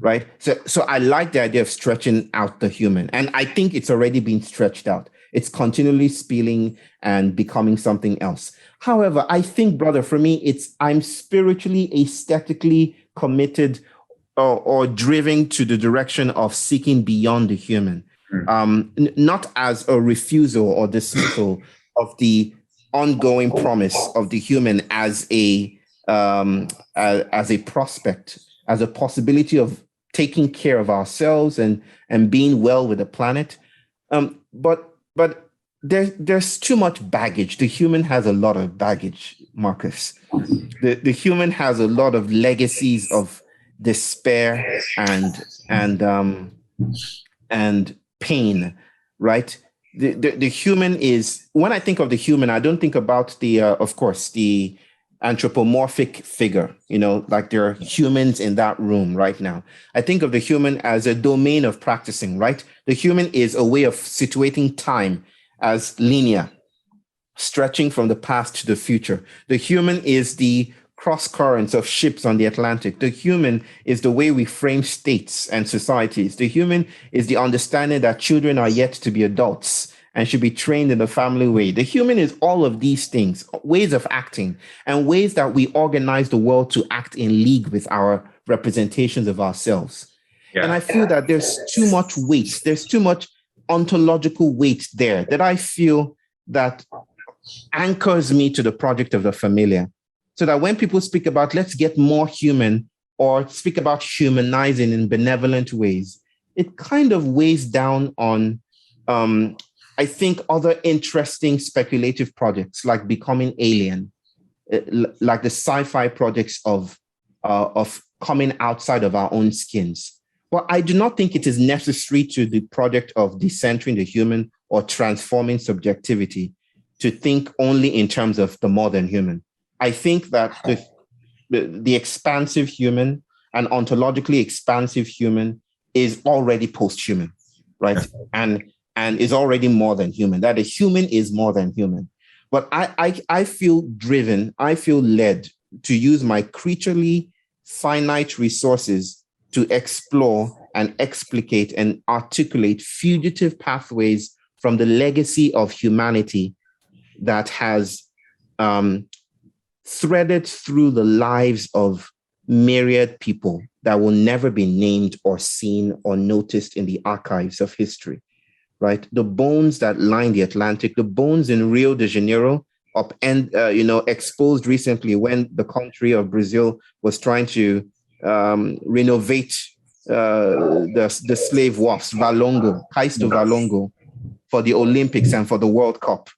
right? So I like the idea of stretching out the human. And I think it's already been stretched out. It's continually spilling and becoming something else. However, I think, brother, for me, I'm spiritually, aesthetically committed or driven to the direction of seeking beyond the human, not as a refusal or dismissal of the ongoing promise of the human as a prospect, as a possibility of taking care of ourselves and being well with the planet. But there's too much baggage. The human has a lot of baggage, Marcus. The human has a lot of legacies of despair and pain, right? The human is, when I think of the human, I don't think about of course, the anthropomorphic figure, like there are humans in that room right now. I think of the human as a domain of practicing, right? The human is a way of situating time as linear, stretching from the past to the future. The human is the cross currents of ships on the Atlantic. The human is the way we frame states and societies. The human is the understanding that children are yet to be adults and should be trained in the family way. The human is all of these things, ways of acting, and ways that we organize the world to act in league with our representations of ourselves. Yeah. And I feel that there's too much weight. There's too much ontological weight there that I feel that anchors me to the project of the familiar. So that when people speak about let's get more human or speak about humanizing in benevolent ways, it kind of weighs down on, I think, other interesting speculative projects like Becoming Alien, like the sci-fi projects of coming outside of our own skins. Well, I do not think it is necessary to the project of decentering the human or transforming subjectivity to think only in terms of the modern human. I think that the expansive human and ontologically expansive human is already post-human, right? And is already more than human, that a human is more than human. But I feel driven, I feel led to use my creaturely finite resources to explore and explicate and articulate fugitive pathways from the legacy of humanity that has threaded through the lives of myriad people that will never be named or seen or noticed in the archives of history, right? The bones that line the Atlantic, the bones in Rio de Janeiro, exposed recently when the country of Brazil was trying to renovate the slave wharfs, Cais do Valongo, for the Olympics and for the World Cup.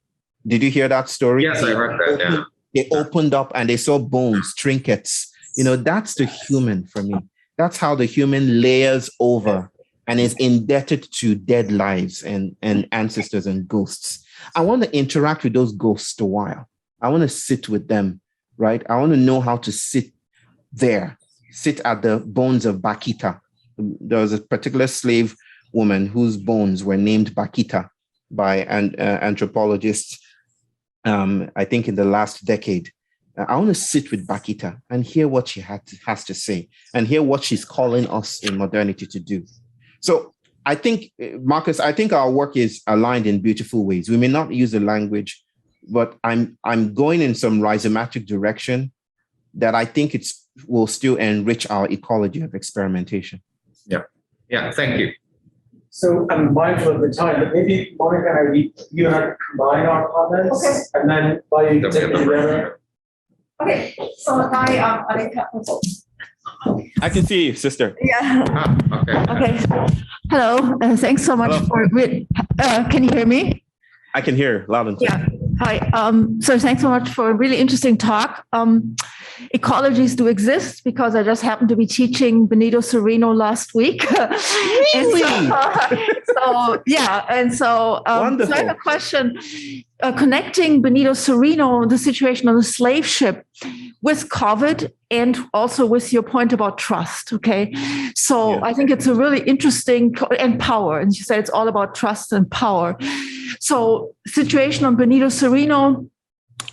Did you hear that story? Yes, I heard that, yeah. They opened up and they saw bones, trinkets. That's the human for me. That's how the human layers over and is indebted to dead lives and ancestors and ghosts. I want to interact with those ghosts a while. I want to sit with them, right? I want to know how to sit there, sit at the bones of Bakita. There was a particular slave woman whose bones were named Bakita by anthropologists, I think in the last decade. I want to sit with Bakita and hear what she has to say and hear what she's calling us in modernity to do. So I think, Marcus, our work is aligned in beautiful ways. We may not use the language, but I'm going in some rhizomatic direction that I think will still enrich our ecology of experimentation. Yeah, thank you. So I'm mindful of the time, but maybe Monica and you and I combine our comments, okay, and then Bayo you take it together. Okay, so hi, Monica. I can see you, sister. Yeah. Okay. Hello. Thanks so much for. Can you hear me? I can hear loud and clear. Yeah. Hi. So thanks so much for a really interesting talk. ecologies do exist because I just happened to be teaching Benito Cereno last week. Really? So I Wonderful. have a question connecting Benito Cereno, the situation on the slave ship, with COVID and also with your point about trust. Okay. So I think it's a really interesting, and power. And you said it's all about trust and power. So situation on Benito Cereno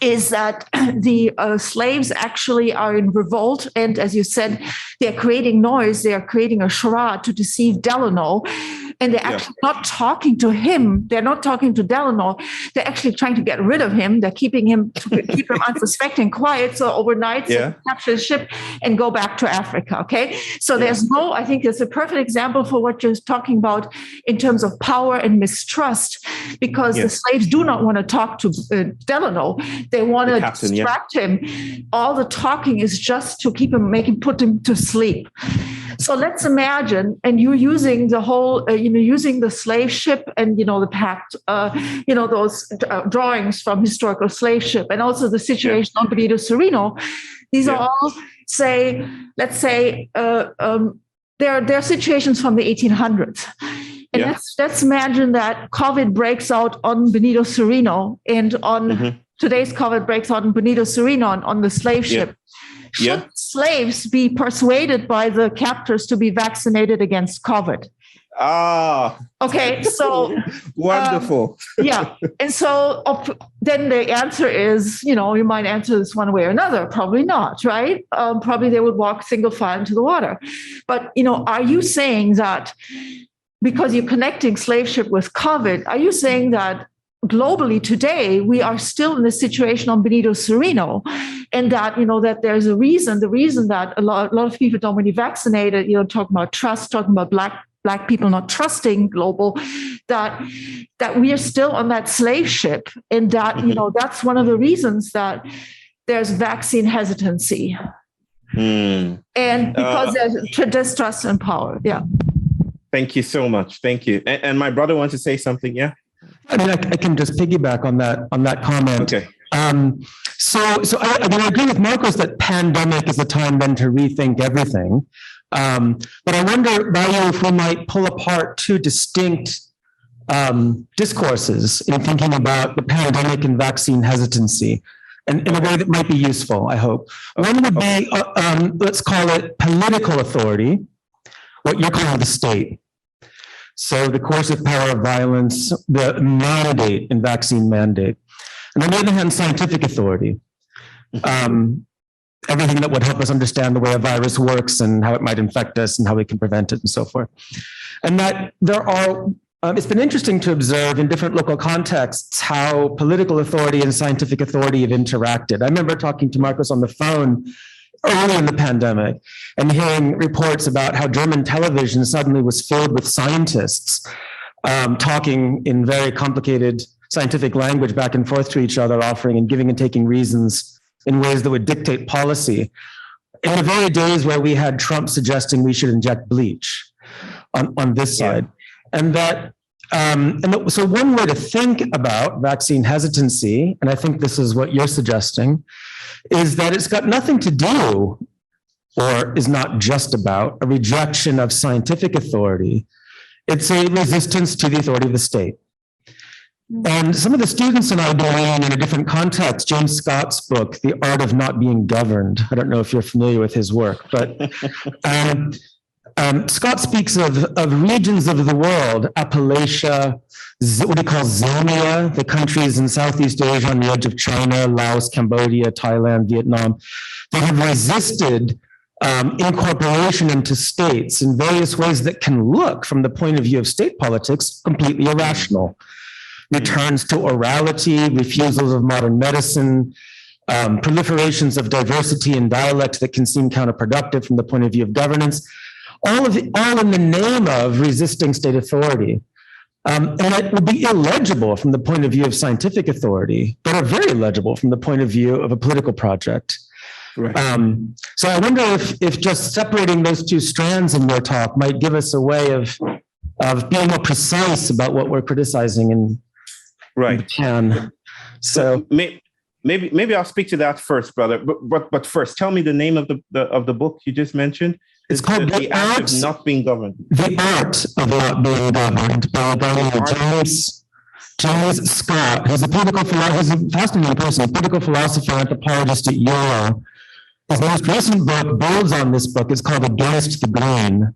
is that the slaves actually are in revolt. And as you said, they're creating noise. They are creating a charade to deceive Delano. And they're actually not talking to him. They're not talking to Delano. They're actually trying to get rid of him. They're keeping him, keep him unsuspecting, quiet. So overnight, so capture the ship and go back to Africa. Okay. So there's I think it's a perfect example for what you're talking about in terms of power and mistrust, because the slaves do not want to talk to Delano. They want to distract him. All the talking is just to keep him, put him to sleep. So let's imagine, and you're using the whole, using the slave ship and, the pact, those drawings from historical slave ship, and also the situation on Benito Cereno. These are all, let's say, they're situations from the 1800s. And let's imagine that COVID breaks out on Benito Cereno, and on today's COVID breaks out on Benito Cereno on the slave ship. Should slaves be persuaded by the captors to be vaccinated against COVID? Okay, so wonderful. And so then the answer is, you might answer this one way or another. Probably not, right? Probably they would walk single file into the water. But are you saying that because you're connecting slave ship with COVID, are you saying that globally today, we are still in the situation on Benito Cereno, and that, that there's a reason, the reason that a lot of people don't want to be vaccinated, talking about trust, talking about black people not trusting global, that we are still on that slave ship, and that, that's one of the reasons that there's vaccine hesitancy. And because there's distrust and power. Thank you so much. Thank you. And my brother wants to say something. Yeah. I mean, I can just piggyback on that comment. Okay. So I agree with Marcos that pandemic is the time then to rethink everything. But I wonder, Bayo, if we might pull apart two distinct discourses in thinking about the pandemic and vaccine hesitancy, and in a way that might be useful, I hope. One would be, let's call it political authority, what you're calling the state. So the coercive power of violence, the mandate and vaccine mandate. And on the other hand, scientific authority. Everything that would help us understand the way a virus works and how it might infect us and how we can prevent it and so forth. And that there are, it's been interesting to observe in different local contexts how political authority and scientific authority have interacted. I remember talking to Marcos on the phone early in the pandemic and hearing reports about how German television suddenly was filled with scientists talking in very complicated scientific language back and forth to each other, offering and giving and taking reasons in ways that would dictate policy. In the very days where we had Trump suggesting we should inject bleach on this side. And that, so one way to think about vaccine hesitancy, and I think this is what you're suggesting, is that it's got nothing to do, or is not just about, a rejection of scientific authority. It's a resistance to the authority of the state. And some of the students and I believe in a different context, James Scott's book, The Art of Not Being Governed. I don't know if you're familiar with his work, but Scott speaks of regions of the world, Appalachia, what he calls Zomia, the countries in Southeast Asia on the edge of China, Laos, Cambodia, Thailand, Vietnam, that have resisted incorporation into states in various ways that can look, from the point of view of state politics, completely irrational. Returns to orality, refusals of modern medicine, proliferations of diversity and dialect that can seem counterproductive from the point of view of governance, all in the name of resisting state authority. And it would be illegible from the point of view of scientific authority, but are very legible from the point of view of a political project. Right. So I wonder if just separating those two strands in your talk might give us a way of being more precise about what we're criticizing in right. can. So maybe I'll speak to that first, brother. But first, tell me the name of the book you just mentioned. It's called The Art of Not Being Governed. The Art of Not Being Governed by James Scott, who's a fascinating person, a political philosopher, anthropologist at Yale. His most recent book builds on this book. It's called Against the Grain,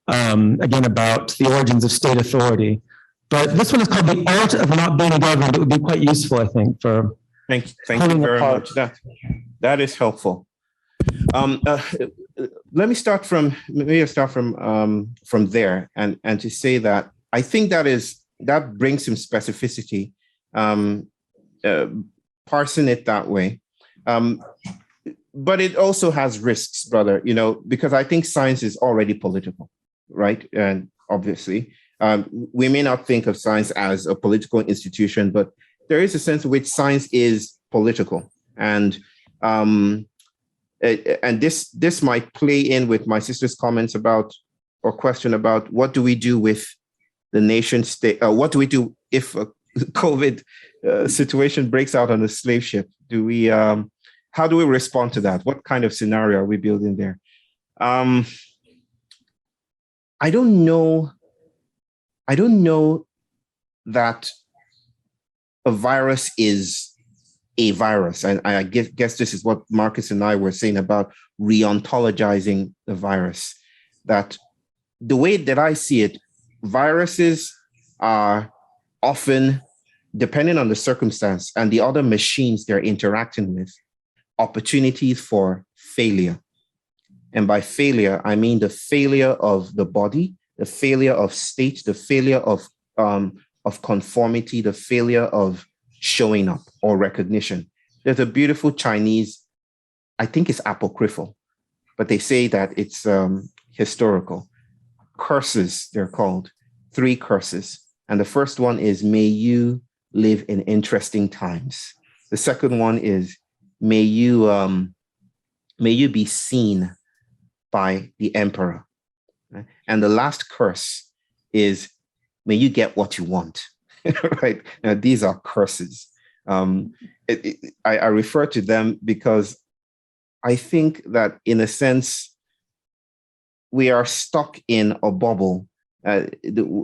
again, about the origins of state authority. But this one is called The Art of Not Being Governed. It would be quite useful, I think, for Thank you very much. That is helpful. Let me start from there and to say that I think that brings some specificity, parsing it that way. But it also has risks, brother, because I think science is already political, right? And obviously, we may not think of science as a political institution, but there is a sense in which science is political. And this might play in with my sister's comments about, or question about, what do we do with the nation state? What do we do if a COVID situation breaks out on a slave ship? How do we respond to that? What kind of scenario are we building there? I don't know that a virus is a virus. And I guess this is what Marcus and I were saying about re-ontologizing the virus. That the way that I see it, viruses are often, depending on the circumstance and the other machines they're interacting with, opportunities for failure. And by failure, I mean the failure of the body, the failure of state, the failure of conformity, the failure of showing up or recognition. There's a beautiful Chinese, I think it's apocryphal, but they say that it's historical. Curses, they're called, 3 curses. And the first one is, may you live in interesting times. The second one is, may you be seen by the emperor. And the last curse is, may you get what you want. Right? Now, these are curses. I refer to them because I think that, in a sense, we are stuck in a bubble. I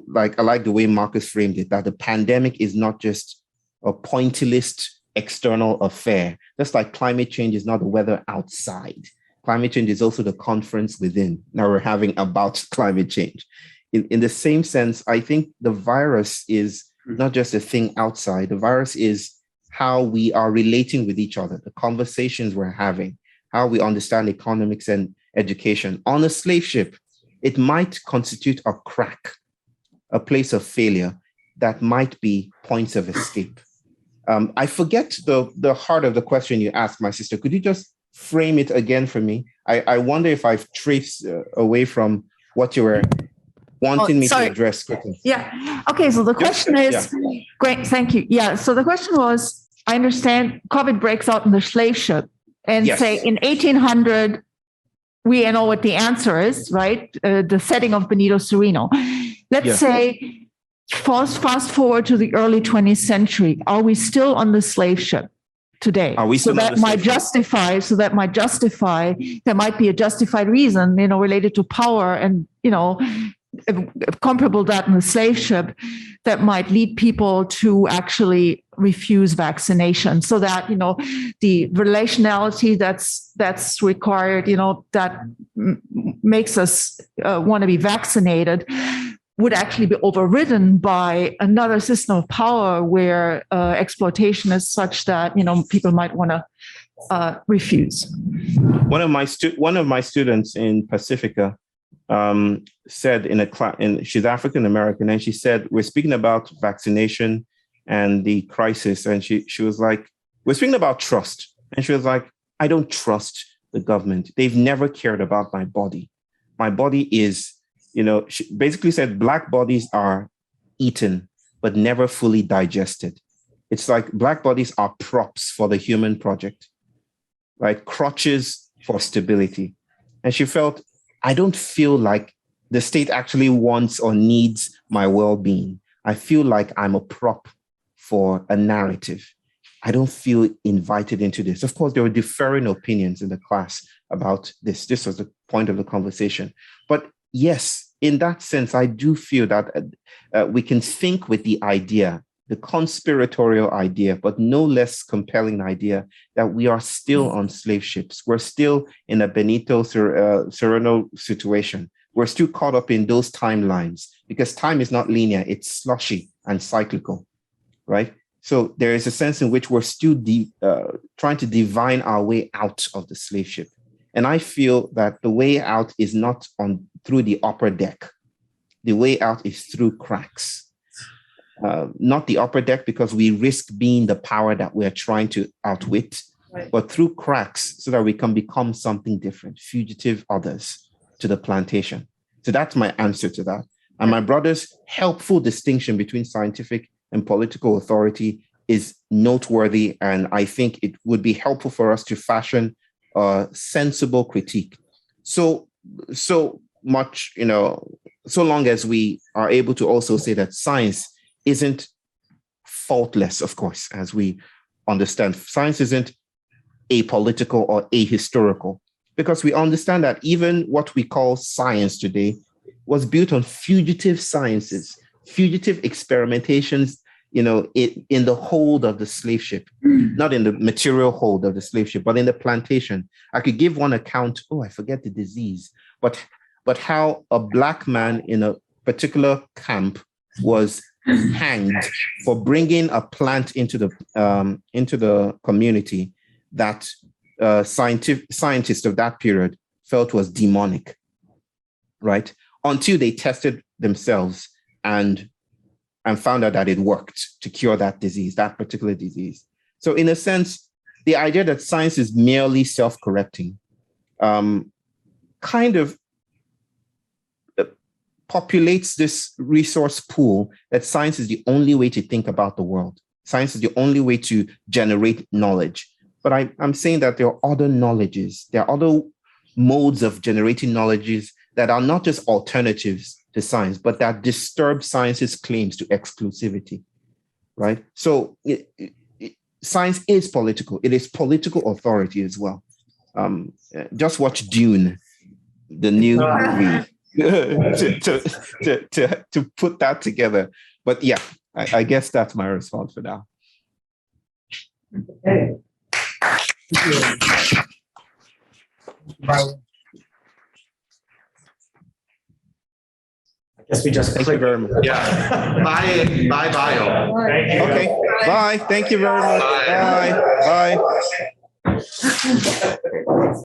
like the way Marcus framed it, that the pandemic is not just a pointillist external affair. Just like climate change is not the weather outside. Climate change is also the conference within. Now we're having about climate change. In the same sense, I think the virus is not just a thing outside. The virus is how we are relating with each other, the conversations we're having, how we understand economics and education. On a slave ship, it might constitute a crack, a place of failure that might be points of escape. I forget the heart of the question you asked, my sister. Could you just frame it again for me? I wonder if I've traced away from what you were wanting me to address quickly. Yeah. Okay. So the question is, great. Thank you. Yeah. So the question was, I understand COVID breaks out in the slave ship, and say in 1800, we know what the answer is, right? The setting of Benito Cereno. Let's say, fast forward to the early 20th century. Are we still on the slave ship today? Are we still that might justify, there might be a justified reason, related to power and, comparable that in the slave ship, that might lead people to actually refuse vaccination, so that the relationality that's required, that makes us want to be vaccinated, would actually be overridden by another system of power where exploitation is such that people might want to refuse. One of my students in Pacifica said in a class, and she's African American, and she said, we're speaking about vaccination and the crisis, and she was like, we're speaking about trust, and she was like, I don't trust the government. They've never cared about my body. My body is, she basically said, Black bodies are eaten but never fully digested. It's like Black bodies are props for the human project, right? Crutches for stability. And she felt, I don't feel like the state actually wants or needs my well-being. I feel like I'm a prop for a narrative. I don't feel invited into this. Of course, there were differing opinions in the class about this. This was the point of the conversation. But yes, in that sense, I do feel that we can think with the idea, the conspiratorial idea, but no less compelling idea that we are still on slave ships. We're still in a Benito Serrano situation. We're still caught up in those timelines because time is not linear. It's slushy and cyclical, right? So there is a sense in which we're still trying to divine our way out of the slave ship. And I feel that the way out is not through the upper deck. The way out is through cracks. Not the upper deck because we risk being the power that we're trying to outwit, right, but through cracks so that we can become something different, fugitive others to the plantation. So that's my answer to that. And my brother's helpful distinction between scientific and political authority is noteworthy. And I think it would be helpful for us to fashion a sensible critique. So much, so long as we are able to also say that science isn't faultless, of course, as we understand. Science isn't apolitical or ahistorical, because we understand that even what we call science today was built on fugitive sciences, fugitive experimentations, in the hold of the slave ship, not in the material hold of the slave ship, but in the plantation. I could give one account, I forget the disease, but how a Black man in a particular camp was hanged for bringing a plant into the community that scientists of that period felt was demonic, right? Until they tested themselves and found out that it worked to cure that disease, that particular disease. So in a sense, the idea that science is merely self-correcting kind of populates this resource pool that science is the only way to think about the world. Science is the only way to generate knowledge. But I'm saying that there are other knowledges, there are other modes of generating knowledges that are not just alternatives to science, but that disturb science's claims to exclusivity, right? So science is political. It is political authority as well. Just watch Dune, the new movie, to put that together. But yeah, I guess that's my response for now. Okay. I guess we just thank you very much. Yeah. Bye, Bayo. Okay. Bye. Thank you very much. Bye. Bye.